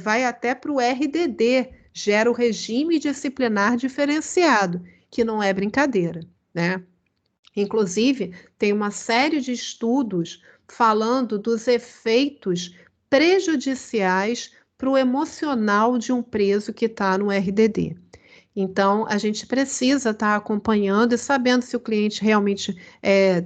vai até para o RDD, gera o regime disciplinar diferenciado, que não é brincadeira, né? Inclusive, tem uma série de estudos falando dos efeitos prejudiciais para o emocional de um preso que está no RDD. Então, a gente precisa estar acompanhando e sabendo se o cliente realmente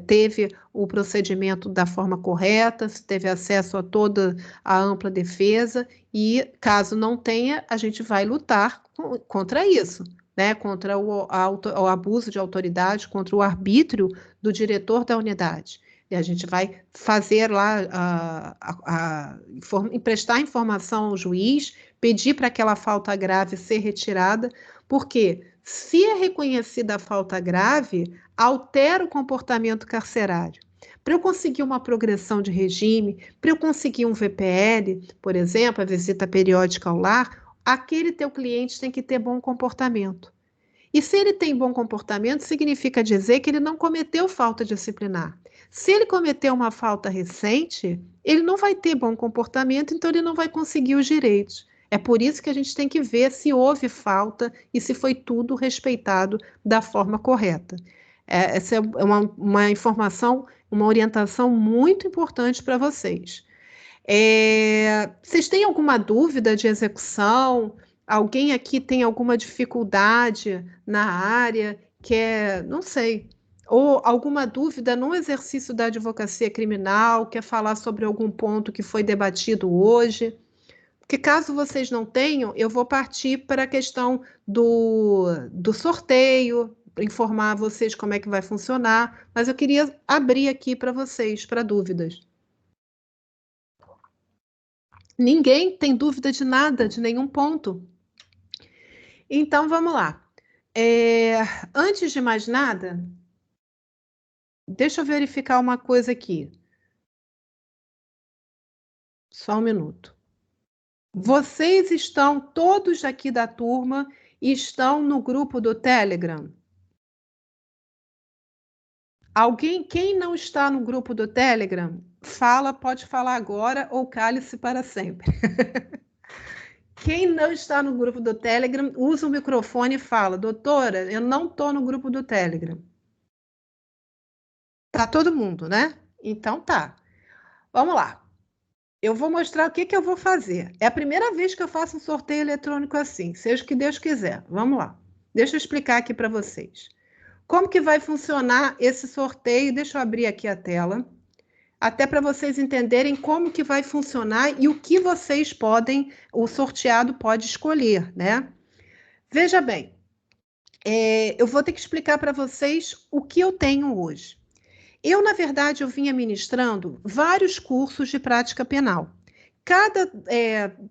teve o procedimento da forma correta, se teve acesso a toda a ampla defesa, e caso não tenha, a gente vai lutar contra isso, né? Contra o abuso de autoridade, contra o arbítrio do diretor da unidade. E a gente vai fazer lá, prestar informação ao juiz, pedir para aquela falta grave ser retirada, porque se é reconhecida a falta grave, altera o comportamento carcerário. Para eu conseguir uma progressão de regime, para eu conseguir um VPL, por exemplo, a visita periódica ao lar, aquele teu cliente tem que ter bom comportamento. E se ele tem bom comportamento, significa dizer que ele não cometeu falta disciplinar. Se ele cometeu uma falta recente, ele não vai ter bom comportamento, então ele não vai conseguir os direitos. É por isso que a gente tem que ver se houve falta e se foi tudo respeitado da forma correta. Essa é uma informação, uma orientação muito importante para vocês. Vocês têm alguma dúvida de execução? Alguém aqui tem alguma dificuldade na área? Não sei, ou alguma dúvida no exercício da advocacia criminal? Quer falar sobre algum ponto que foi debatido hoje? Porque caso vocês não tenham, eu vou partir para a questão do sorteio, para informar vocês como é que vai funcionar, mas eu queria abrir aqui para vocês, para dúvidas. Ninguém tem dúvida de nada, de nenhum ponto. Então, vamos lá. Antes de mais nada, deixa eu verificar uma coisa aqui. Só um minuto. Vocês estão, todos aqui da turma, estão no grupo do Telegram? Quem não está no grupo do Telegram, pode falar agora ou cale-se para sempre. Quem não está no grupo do Telegram, usa o microfone e fala: doutora, eu não estou no grupo do Telegram. Tá todo mundo, né? Então tá. Vamos lá. Eu vou mostrar o que eu vou fazer. É a primeira vez que eu faço um sorteio eletrônico assim, seja o que Deus quiser. Vamos lá. Deixa eu explicar aqui para vocês. Como que vai funcionar esse sorteio? Deixa eu abrir aqui a tela, até para vocês entenderem como que vai funcionar e o que vocês podem, o sorteado pode escolher, né? Veja bem, eu vou ter que explicar para vocês o que eu tenho hoje. Eu, na verdade, eu vinha ministrando vários cursos de prática penal. Cada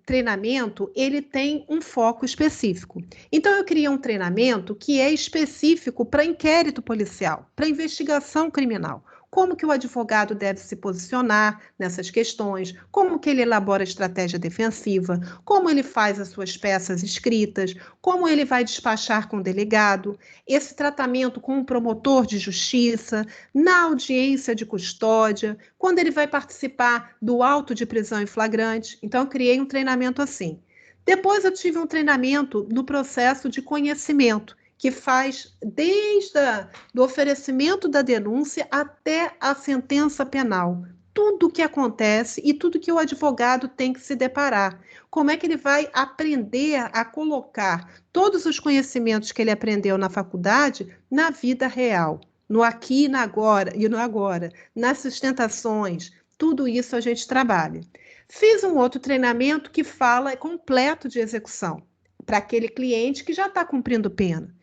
treinamento, ele tem um foco específico. Então, eu criei um treinamento que é específico para inquérito policial, para investigação criminal. Como que o advogado deve se posicionar nessas questões, como que ele elabora estratégia defensiva, como ele faz as suas peças escritas, como ele vai despachar com o delegado, esse tratamento com o promotor de justiça, na audiência de custódia, quando ele vai participar do auto de prisão em flagrante. Então, eu criei um treinamento assim. Depois, eu tive um treinamento no processo de conhecimento, que faz desde o oferecimento da denúncia até a sentença penal. Tudo o que acontece e tudo que o advogado tem que se deparar. Como é que ele vai aprender a colocar todos os conhecimentos que ele aprendeu na faculdade na vida real, no aqui e no agora, nas sustentações, tudo isso a gente trabalha. Fiz um outro treinamento que fala completo de execução, para aquele cliente que já está cumprindo pena.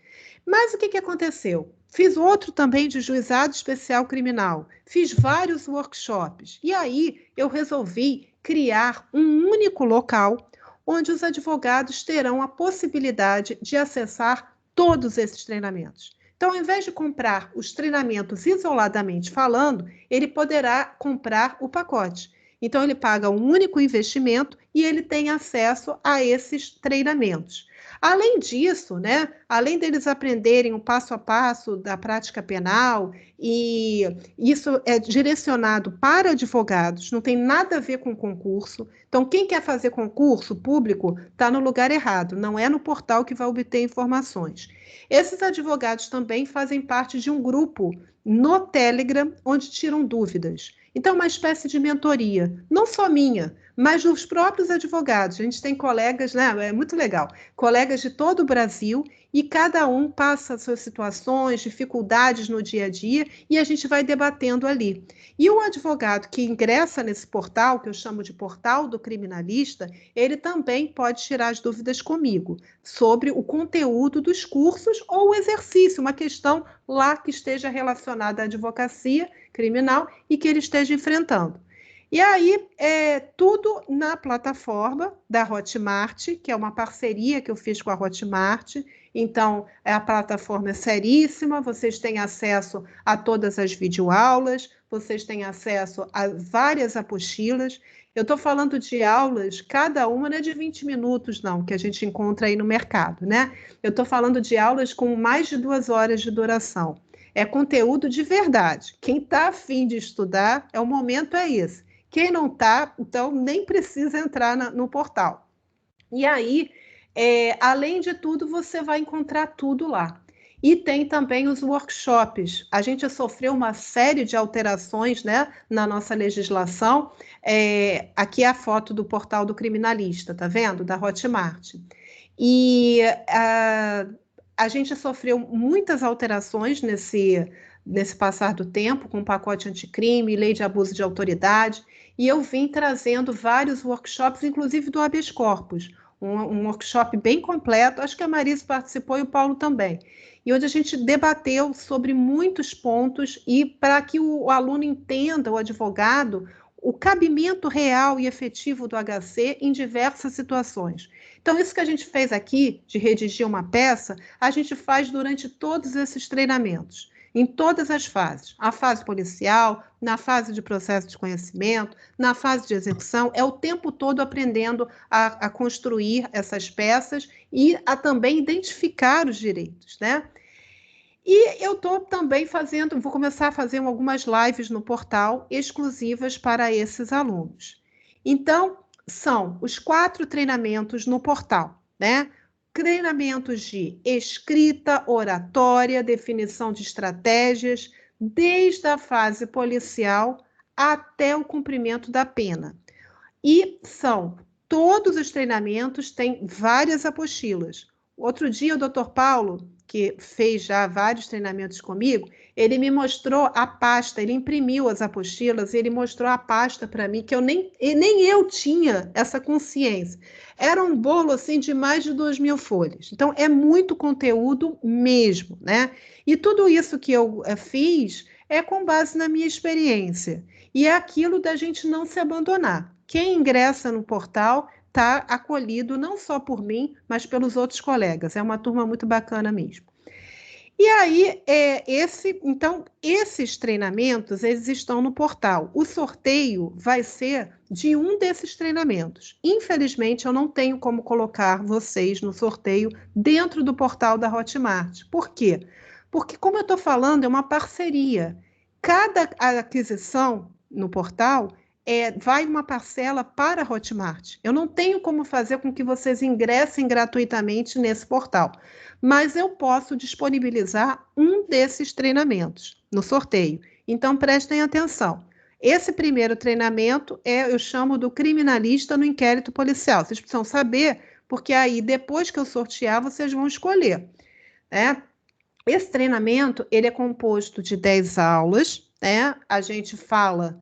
Mas o que aconteceu? Fiz outro também de juizado especial criminal, fiz vários workshops, e aí eu resolvi criar um único local onde os advogados terão a possibilidade de acessar todos esses treinamentos. Então, ao invés de comprar os treinamentos isoladamente falando, ele poderá comprar o pacote. Então, ele paga um único investimento e ele tem acesso a esses treinamentos. Além disso, né, além deles aprenderem o passo a passo da prática penal, e isso é direcionado para advogados, não tem nada a ver com concurso. Então, quem quer fazer concurso público está no lugar errado, não é no portal que vai obter informações. Esses advogados também fazem parte de um grupo no Telegram, onde tiram dúvidas. Então, uma espécie de mentoria, não só minha, mas dos próprios advogados. A gente tem colegas, né? É muito legal, colegas de todo o Brasil, e cada um passa suas situações, dificuldades no dia a dia, e a gente vai debatendo ali. E o advogado que ingressa nesse portal, que eu chamo de portal do criminalista, ele também pode tirar as dúvidas comigo sobre o conteúdo dos cursos ou o exercício, uma questão lá que esteja relacionada à advocacia criminal e que ele esteja enfrentando. E aí, tudo na plataforma da Hotmart, que é uma parceria que eu fiz com a Hotmart. Então, a plataforma é seríssima, vocês têm acesso a todas as videoaulas, vocês têm acesso a várias apostilas. Eu estou falando de aulas, cada uma não é de 20 minutos, não, que a gente encontra aí no mercado, né? Eu estou falando de aulas com mais de 2 horas de duração. É conteúdo de verdade. Quem está afim de estudar, o momento é esse. Quem não está, então, nem precisa entrar no portal. E aí, além de tudo, você vai encontrar tudo lá. E tem também os workshops. A gente sofreu uma série de alterações, né, na nossa legislação. Aqui é a foto do portal do criminalista, tá vendo? Da Hotmart. E a gente sofreu muitas alterações nesse passar do tempo, com o pacote anticrime, lei de abuso de autoridade, e eu vim trazendo vários workshops, inclusive do habeas corpus, um workshop bem completo, acho que a Marisa participou e o Paulo também, e onde a gente debateu sobre muitos pontos, e para que o aluno entenda, o advogado, o cabimento real e efetivo do HC em diversas situações. Então, isso que a gente fez aqui, de redigir uma peça, a gente faz durante todos esses treinamentos, em todas as fases. A fase policial, na fase de processo de conhecimento, na fase de execução, é o tempo todo aprendendo a construir essas peças e a também identificar os direitos, né? E eu estou também vou começar a fazer algumas lives no portal exclusivas para esses alunos. Então, são os 4 treinamentos no portal, né? Treinamentos de escrita, oratória, definição de estratégias, desde a fase policial até o cumprimento da pena. E todos os treinamentos têm várias apostilas. Outro dia, o Dr. Paulo, que fez já vários treinamentos comigo, ele me mostrou a pasta, ele imprimiu as apostilas, ele mostrou a pasta para mim, que nem eu tinha essa consciência. Era um bolo assim de mais de 2.000 folhas. Então, é muito conteúdo mesmo, né? E tudo isso que eu fiz é com base na minha experiência. E é aquilo da gente não se abandonar. Quem ingressa no portal está acolhido não só por mim, mas pelos outros colegas. É uma turma muito bacana mesmo. E aí, então, esses treinamentos, eles estão no portal. O sorteio vai ser de um desses treinamentos. Infelizmente, eu não tenho como colocar vocês no sorteio dentro do portal da Hotmart. Por quê? Porque, como eu estou falando, é uma parceria. Cada aquisição no portal vai uma parcela para a Hotmart. Eu não tenho como fazer com que vocês ingressem gratuitamente nesse portal, mas eu posso disponibilizar um desses treinamentos no sorteio. Então, prestem atenção. Esse primeiro treinamento eu chamo do criminalista no inquérito policial. Vocês precisam saber, porque aí, depois que eu sortear, vocês vão escolher, né? Esse treinamento, ele é composto de 10 aulas, né? A gente fala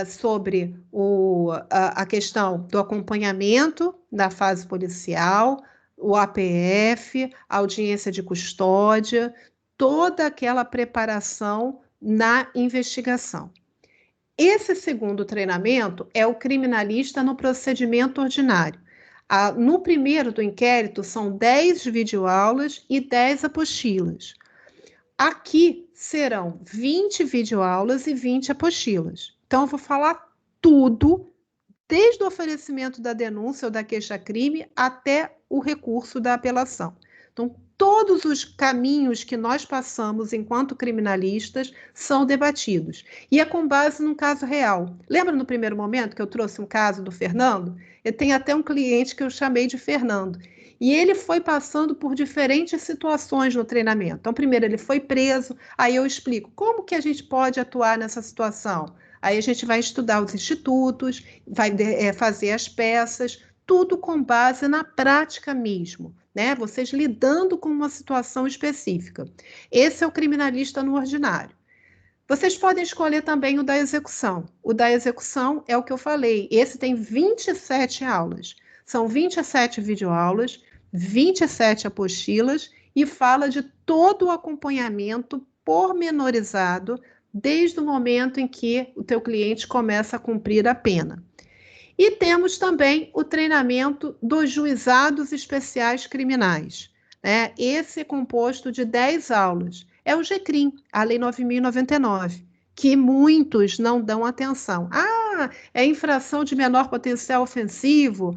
sobre a questão do acompanhamento da fase policial, o APF, a audiência de custódia, toda aquela preparação na investigação. Esse segundo treinamento é o criminalista no procedimento ordinário. No primeiro do inquérito, são 10 videoaulas e 10 apostilas. Aqui serão 20 videoaulas e 20 apostilas. Então, eu vou falar tudo, desde o oferecimento da denúncia ou da queixa-crime até o recurso da apelação. Então, todos os caminhos que nós passamos enquanto criminalistas são debatidos. E é com base num caso real. Lembra no primeiro momento que eu trouxe um caso do Fernando? Eu tenho até um cliente que eu chamei de Fernando. E ele foi passando por diferentes situações no treinamento. Então, primeiro ele foi preso, aí eu explico como que a gente pode atuar nessa situação. Aí a gente vai estudar os institutos, vai fazer as peças, tudo com base na prática mesmo, né? Vocês lidando com uma situação específica. Esse é o criminalista no ordinário. Vocês podem escolher também o da execução. O da execução é o que eu falei. Esse tem 27 aulas. São 27 videoaulas, 27 apostilas e fala de todo o acompanhamento pormenorizado desde o momento em que o teu cliente começa a cumprir a pena. E temos também o treinamento dos juizados especiais criminais, né? Esse é composto de 10 aulas. É o GCRIM, a Lei 9.099, que muitos não dão atenção. É infração de menor potencial ofensivo,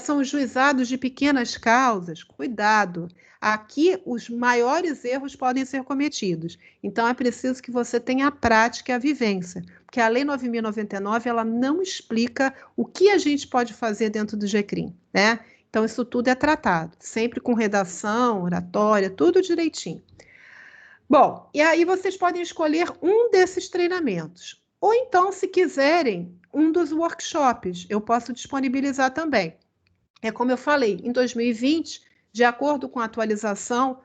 são os juizados de pequenas causas. Cuidado, aqui os maiores erros podem ser cometidos. Então, é preciso que você tenha a prática e a vivência, porque a Lei 9.099, ela não explica o que a gente pode fazer dentro do GCRIM, né? Então, isso tudo é tratado, sempre com redação, oratória, tudo direitinho. Bom, e aí vocês podem escolher um desses treinamentos. Ou então, se quiserem, um dos workshops, eu posso disponibilizar também. É como eu falei, em 2020, de acordo com a atualização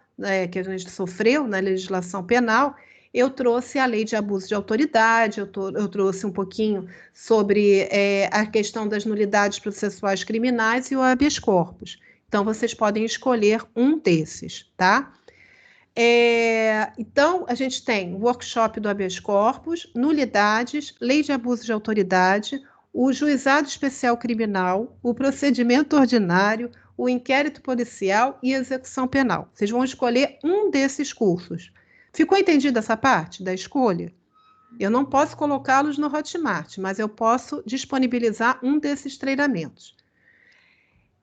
que a gente sofreu na legislação penal, eu trouxe a lei de abuso de autoridade, eu trouxe um pouquinho sobre a questão das nulidades processuais criminais e o habeas corpus. Então, vocês podem escolher um desses, tá? Então, a gente tem o workshop do habeas corpus, nulidades, lei de abuso de autoridade, o juizado especial criminal, o procedimento ordinário, o inquérito policial e execução penal. Vocês vão escolher um desses cursos. Ficou entendida essa parte da escolha? Eu não posso colocá-los no Hotmart, mas eu posso disponibilizar um desses treinamentos.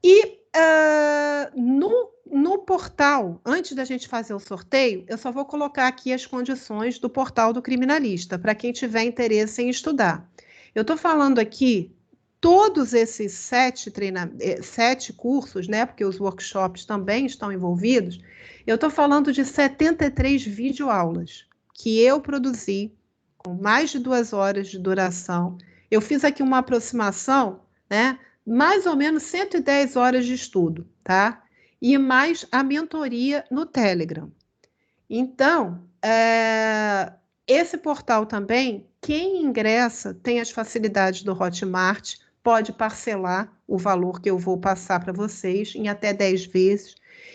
E no portal, antes da gente fazer o sorteio, eu só vou colocar aqui as condições do portal do criminalista, para quem tiver interesse em estudar. Eu estou falando aqui todos esses 7 cursos, né, porque os workshops também estão envolvidos, eu estou falando de 73 videoaulas que eu produzi, com mais de 2 horas de duração. Eu fiz aqui uma aproximação né? Mais ou menos 110 horas de estudo, tá? E mais a mentoria no Telegram. Então, esse portal também, quem ingressa tem as facilidades do Hotmart, pode parcelar o valor que eu vou passar para vocês em até 10 vezes.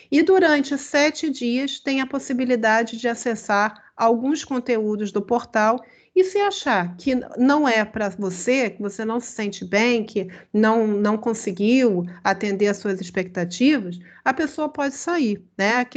E durante 7 dias tem a possibilidade de acessar alguns conteúdos do portal. E se achar que não é para você, que você não se sente bem, que não conseguiu atender às suas expectativas, a pessoa pode sair, né?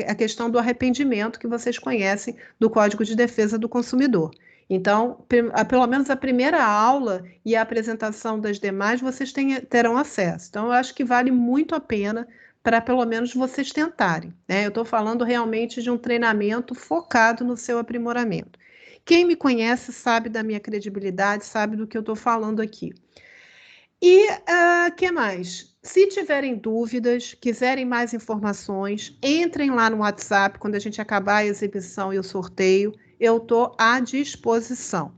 A questão do arrependimento que vocês conhecem do Código de Defesa do Consumidor. Então, pelo menos a primeira aula e a apresentação das demais, vocês terão acesso. Então, eu acho que vale muito a pena para pelo menos vocês tentarem, né? Eu estou falando realmente de um treinamento focado no seu aprimoramento. Quem me conhece sabe da minha credibilidade, sabe do que eu estou falando aqui. E que mais? Se tiverem dúvidas, quiserem mais informações, entrem lá no WhatsApp quando a gente acabar a exibição e o sorteio. Eu estou à disposição.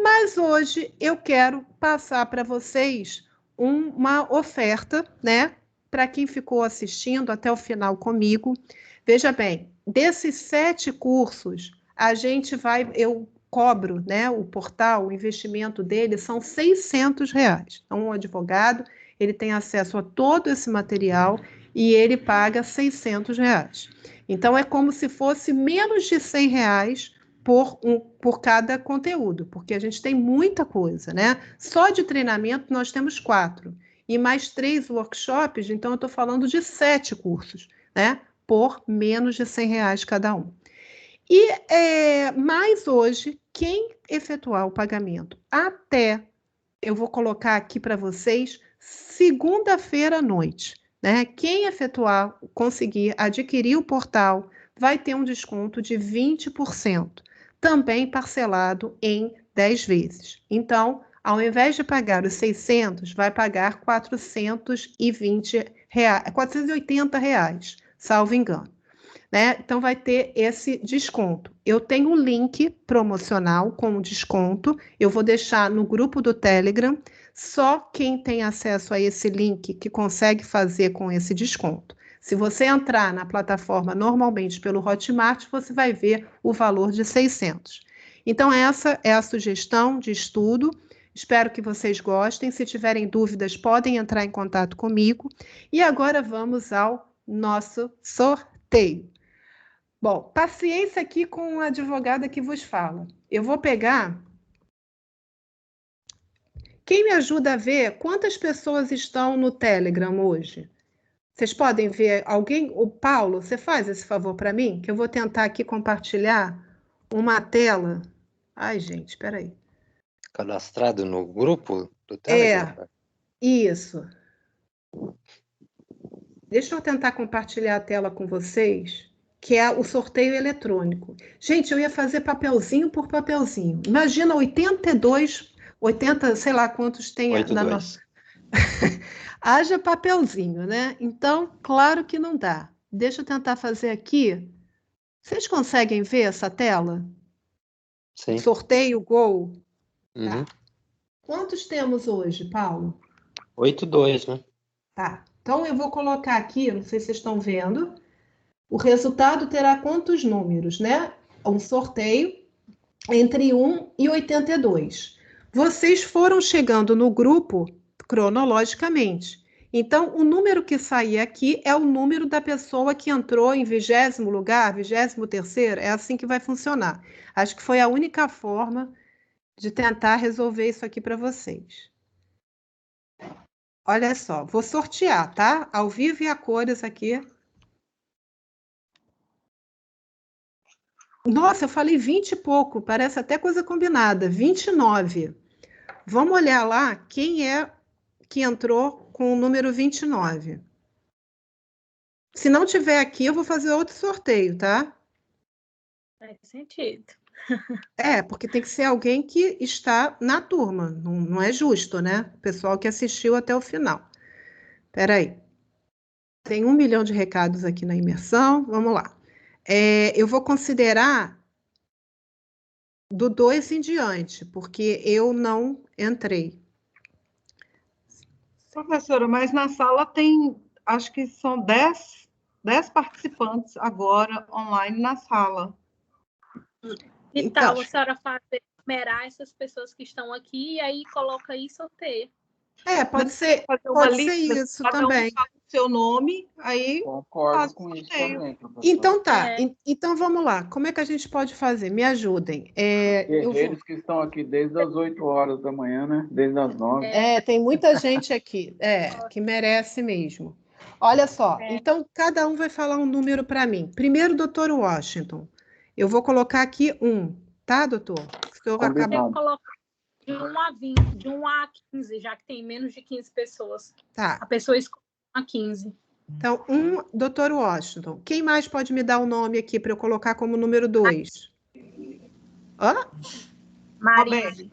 Mas hoje eu quero passar para vocês uma oferta, né? Para quem ficou assistindo até o final comigo. Veja bem, desses 7 cursos, eu cobro, né, o portal, o investimento dele são R$ 600. Então, um advogado, ele tem acesso a todo esse material e ele paga R$ 600. Então, é como se fosse menos de R$ 100 por cada conteúdo, porque a gente tem muita coisa, né? Só de treinamento nós temos 4, e mais 3 workshops, então eu estou falando de 7 cursos, né? Por menos de R$ 100 cada um. E mais hoje, quem efetuar o pagamento eu vou colocar aqui para vocês, segunda-feira à noite, né? Quem conseguir adquirir o portal, vai ter um desconto de 20%, também parcelado em 10 vezes. Então, ao invés de pagar os 600, vai pagar R$ 480, salvo engano. Né? Então, vai ter esse desconto. Eu tenho um link promocional com desconto, eu vou deixar no grupo do Telegram, só quem tem acesso a esse link que consegue fazer com esse desconto. Se você entrar na plataforma normalmente pelo Hotmart, você vai ver o valor de 600. Então, essa é a sugestão de estudo. Espero que vocês gostem. Se tiverem dúvidas, podem entrar em contato comigo. E agora vamos ao nosso sorteio. Bom, paciência aqui com a advogada que vos fala. Eu vou pegar... Quem me ajuda a ver quantas pessoas estão no Telegram hoje? Vocês podem ver alguém? O Paulo, você faz esse favor para mim? Que eu vou tentar aqui compartilhar uma tela. Ai, gente, espera aí. Cadastrado no grupo do Telegram? Isso. Deixa eu tentar compartilhar a tela com vocês, que é o sorteio eletrônico. Gente, eu ia fazer papelzinho por papelzinho. Imagina 80, sei lá quantos tem na nossa... Haja papelzinho, né? Então, claro que não dá. Deixa eu tentar fazer aqui. Vocês conseguem ver essa tela? Sim. Sorteio Gol. Uhum. Tá. Quantos temos hoje, Paulo? 82, né? Tá. Então, eu vou colocar aqui, não sei se vocês estão vendo, o resultado terá quantos números, né? Um sorteio entre 1 e 82. Vocês foram chegando no grupo cronologicamente. Então, o número que sair aqui é o número da pessoa que entrou em 20º lugar, 23º, é assim que vai funcionar. Acho que foi a única forma de tentar resolver isso aqui para vocês. Olha só, vou sortear, tá? Ao vivo e a cores aqui. Nossa, eu falei 20 e pouco, parece até coisa combinada, 29. Vamos olhar lá quem é que entrou com o número 29. Se não tiver aqui, eu vou fazer outro sorteio, tá? Faz sentido. Porque tem que ser alguém que está na turma, não é justo, né? O pessoal que assistiu até o final. Espera aí. Tem 1 milhão de recados aqui na imersão, vamos lá. Eu vou considerar do 2 em diante, porque eu não entrei. Professora, mas na sala tem, acho que são 10 participantes agora online na sala. Que Então, tal a senhora numerar essas pessoas que estão aqui e aí coloca aí e sorteia? pode ser isso cada também. um fala o seu nome, aí Concordo faz o com isso sorteio. também, professor. Então tá, É. então vamos lá. Como é que a gente pode fazer? Me ajudem. Guerreiros que estão aqui desde as 8 horas da manhã, né? Desde as 9. Tem muita gente aqui, que merece mesmo. Olha só, então cada um vai falar um número para mim. Primeiro, doutor Washington. Eu vou colocar aqui 1, tá, doutor? O senhor vai acabar. Eu coloco de 1 a 20, de 1 a 15, já que tem menos de 15 pessoas. Tá. A pessoa escolhe 1 a 15. Então, doutor Washington. Quem mais pode me dar o nome aqui para eu colocar como número 2? Marise.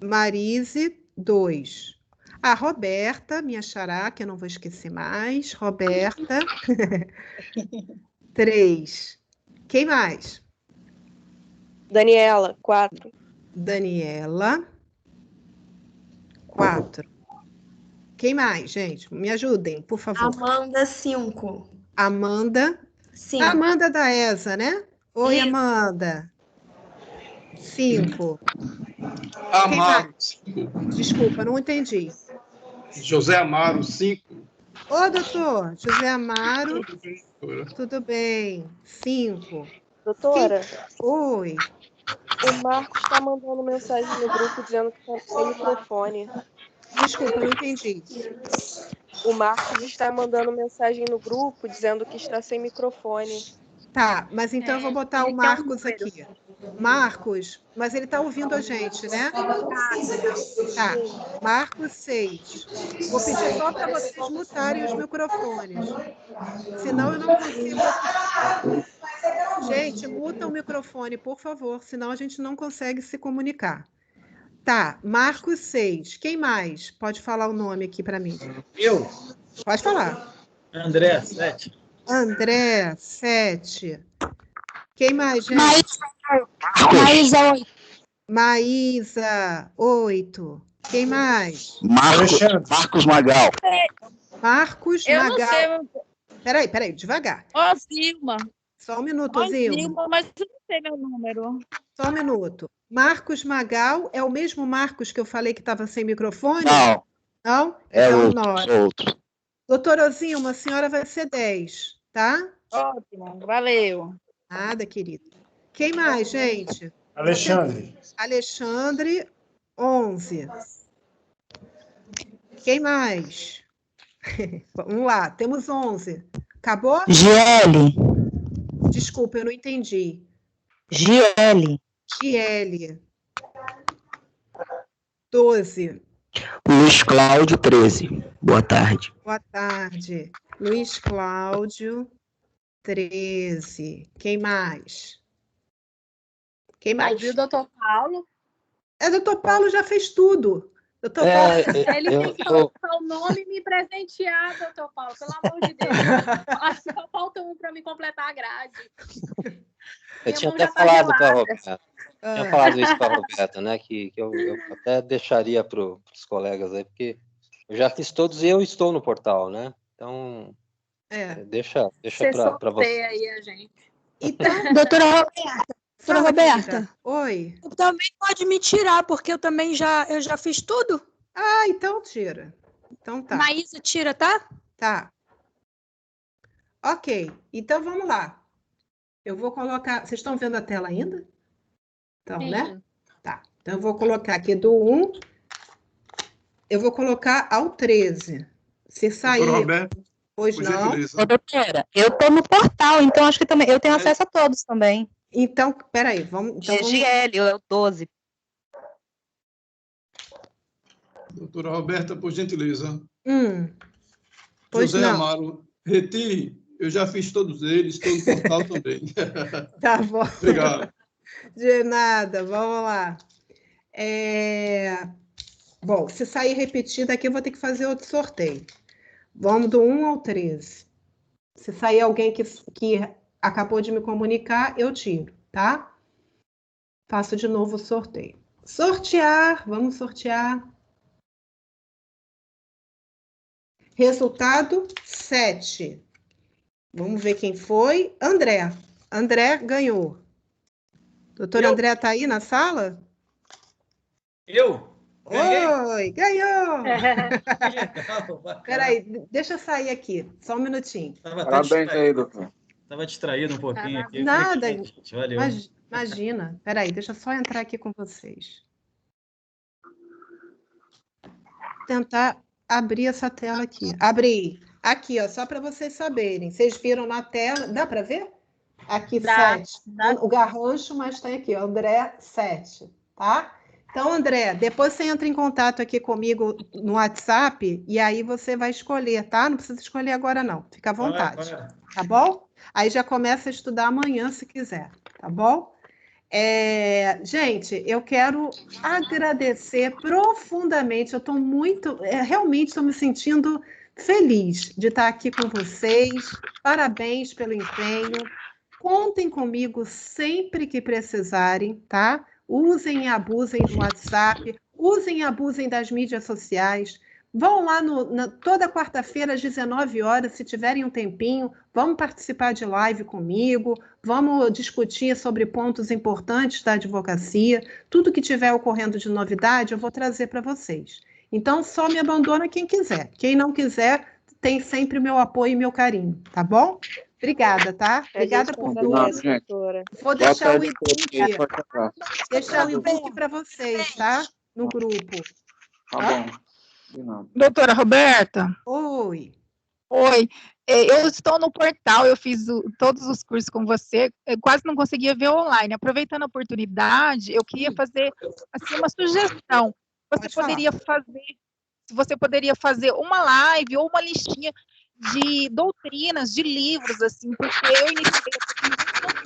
Marise, 2. A Roberta, minha xará, que eu não vou esquecer mais. Roberta, 3. Quem mais? Daniela, 4. Daniela, 4. Quem mais, gente? Me ajudem, por favor. Amanda, 5. Amanda. Sim. Amanda da ESA, né? Oi, Isso. Amanda. 5. Amaro. Desculpa, não entendi. José Amaro, 5. Ô, doutor, José Amaro. Tudo bem. 5. Doutora, Oi. o Marcos está mandando mensagem no grupo dizendo que está sem microfone. Desculpa, não entendi. O Marcos está mandando mensagem no grupo dizendo que está sem microfone. Tá, mas então eu vou botar o ele quer um Marcos número. aqui. Marcos, mas ele está ouvindo a gente, né? Tá. Marcos 6. Vou pedir só para vocês mutarem os microfones. Senão eu não consigo. Gente, muta o microfone, por favor, senão a gente não consegue se comunicar. Tá, Marcos 6. Quem mais? Pode falar o nome aqui para mim. Eu. Pode falar. André, 7. André, 7. Quem mais, gente? Maísa, 8. Maísa, 8. Quem mais? Marcos Magal. Marcos Eu não Magal. sei. Peraí, devagar. Ó, Zilma. Só um minuto, Ó, Zilma. Zilma, mas eu não sei meu número. Só um minuto. Marcos Magal é o mesmo Marcos que eu falei que estava sem microfone? Não, Não? é Então, outro. 9. Outro. Doutora Zilma, a senhora vai ser 10, tá? Ótimo, valeu. Nada, querido. Quem mais, gente? Alexandre. Alexandre, 11. Quem mais? Vamos lá, temos 11. Acabou? GL. Desculpa, eu não entendi. GL. Giele. 12. Luiz Cláudio, 13. Boa tarde. Boa tarde. Luiz Cláudio, 13. Quem mais? Quem mais? Ouviu o doutor Paulo? Doutor Paulo já fez tudo. Doutor Paulo... Ele tem que colocar o nome e me presentear, doutor Paulo, pelo amor de Deus. Só falta um para me completar a grade. Eu tinha até falado para a Roberta. Tinha falado isso para a Roberta, né? Que eu até deixaria para os colegas aí, porque eu já fiz todos e eu estou no portal, né? Então, deixa para você. Aí a gente. Então, doutora Roberta. Oi. Também pode me tirar, porque eu também já fiz tudo. Ah, então tira. Então tá. Maísa, tira, tá? Tá. Ok, então vamos lá. Eu vou colocar... Vocês estão vendo a tela ainda? Então, Sim. né? Tá. Então eu vou colocar aqui do 1. Eu vou colocar ao 13. Se sair... Roberto, Pois não. Ô, doutora, eu tô no portal, então acho que também eu tenho acesso a todos também. Então, peraí, vamos... Então, GL, é o 12. doutora Roberta, por gentileza. Pois José não. Amaro, retire. Eu já fiz todos eles, estou no portal também. Tá bom. Obrigado. De nada, vamos lá. Bom, se sair repetido aqui, eu vou ter que fazer outro sorteio. Vamos do 1 ao 13. Se sair alguém que acabou de me comunicar, eu tiro, tá? Faço de novo o sorteio. Sortear, vamos sortear. Resultado 7. Vamos ver quem foi. André. André ganhou. Doutor André está aí na sala? Eu? Ganhei? Oi, ganhou! Legal, Espera aí, deixa eu sair aqui, só um minutinho. Parabéns aí, doutor. Estava distraído um pouquinho aqui. Nada, Valeu. imagina. Espera aí, deixa eu só entrar aqui com vocês. Tentar abrir essa tela aqui. Abri. Aqui, ó, só para vocês saberem. Vocês viram na tela, dá para ver? Aqui, 7. O garrancho, mas tem aqui, ó, André 7, tá? Então, André, depois você entra em contato aqui comigo no WhatsApp e aí você vai escolher, tá? Não precisa escolher agora, não. Fica à vontade, tá bom? Aí já começa a estudar amanhã, se quiser, tá bom? Gente, eu quero agradecer profundamente. Eu estou realmente estou me sentindo feliz de estar aqui com vocês. Parabéns pelo empenho. Contem comigo sempre que precisarem, tá? Usem e abusem do WhatsApp, usem e abusem das mídias sociais. Vão lá toda quarta-feira às 19 horas, se tiverem um tempinho, vamos participar de live comigo, vamos discutir sobre pontos importantes da advocacia. Tudo que tiver ocorrendo de novidade, eu vou trazer para vocês. Então, só me abandona quem quiser. Quem não quiser, tem sempre o meu apoio e meu carinho, tá bom? Obrigada, tá? Obrigada por tudo. Vou deixar o e-book para vocês, tá? No grupo. Tá bom. Doutora Roberta. Oi. Oi. Eu estou no portal, eu fiz todos os cursos com você, eu quase não conseguia ver online. Aproveitando a oportunidade, eu queria fazer assim, uma sugestão. Você poderia fazer uma live ou uma listinha de doutrinas, de livros, assim, porque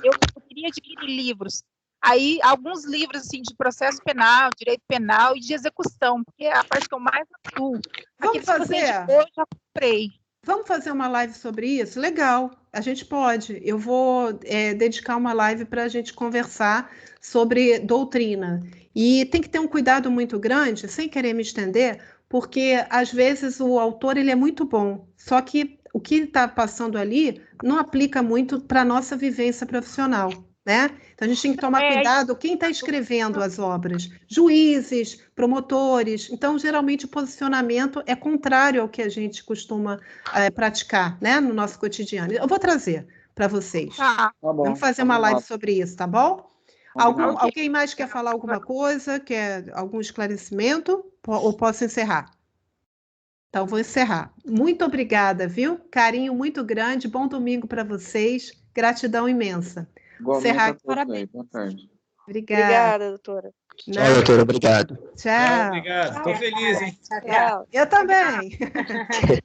eu queria adquirir livros. Aí, alguns livros, assim, de processo penal, direito penal e de execução, que é a parte que eu mais atuo. Vamos fazer? Eu já comprei. Vamos fazer uma live sobre isso? Legal, a gente pode. Eu vou dedicar uma live para a gente conversar sobre doutrina. E tem que ter um cuidado muito grande, sem querer me estender, porque, às vezes, o autor ele é muito bom, só que o que está passando ali não aplica muito para a nossa vivência profissional, né? Então, a gente tem que tomar cuidado quem está escrevendo as obras. Juízes, promotores. Então, geralmente, o posicionamento é contrário ao que a gente costuma praticar, né, no nosso cotidiano. Eu vou trazer para vocês. Tá bom. Vamos fazer uma live sobre isso, tá bom? Alguém mais quer falar alguma coisa? Quer algum esclarecimento? Ou posso encerrar? Então, vou encerrar. Muito obrigada, viu? Carinho muito grande. Bom domingo para vocês. Gratidão imensa. Encerrar aqui. Parabéns. Boa tarde. Obrigada, doutora. Tchau, doutora. Obrigado. Tchau. Obrigado. Estou feliz, hein? Tchau. Eu também.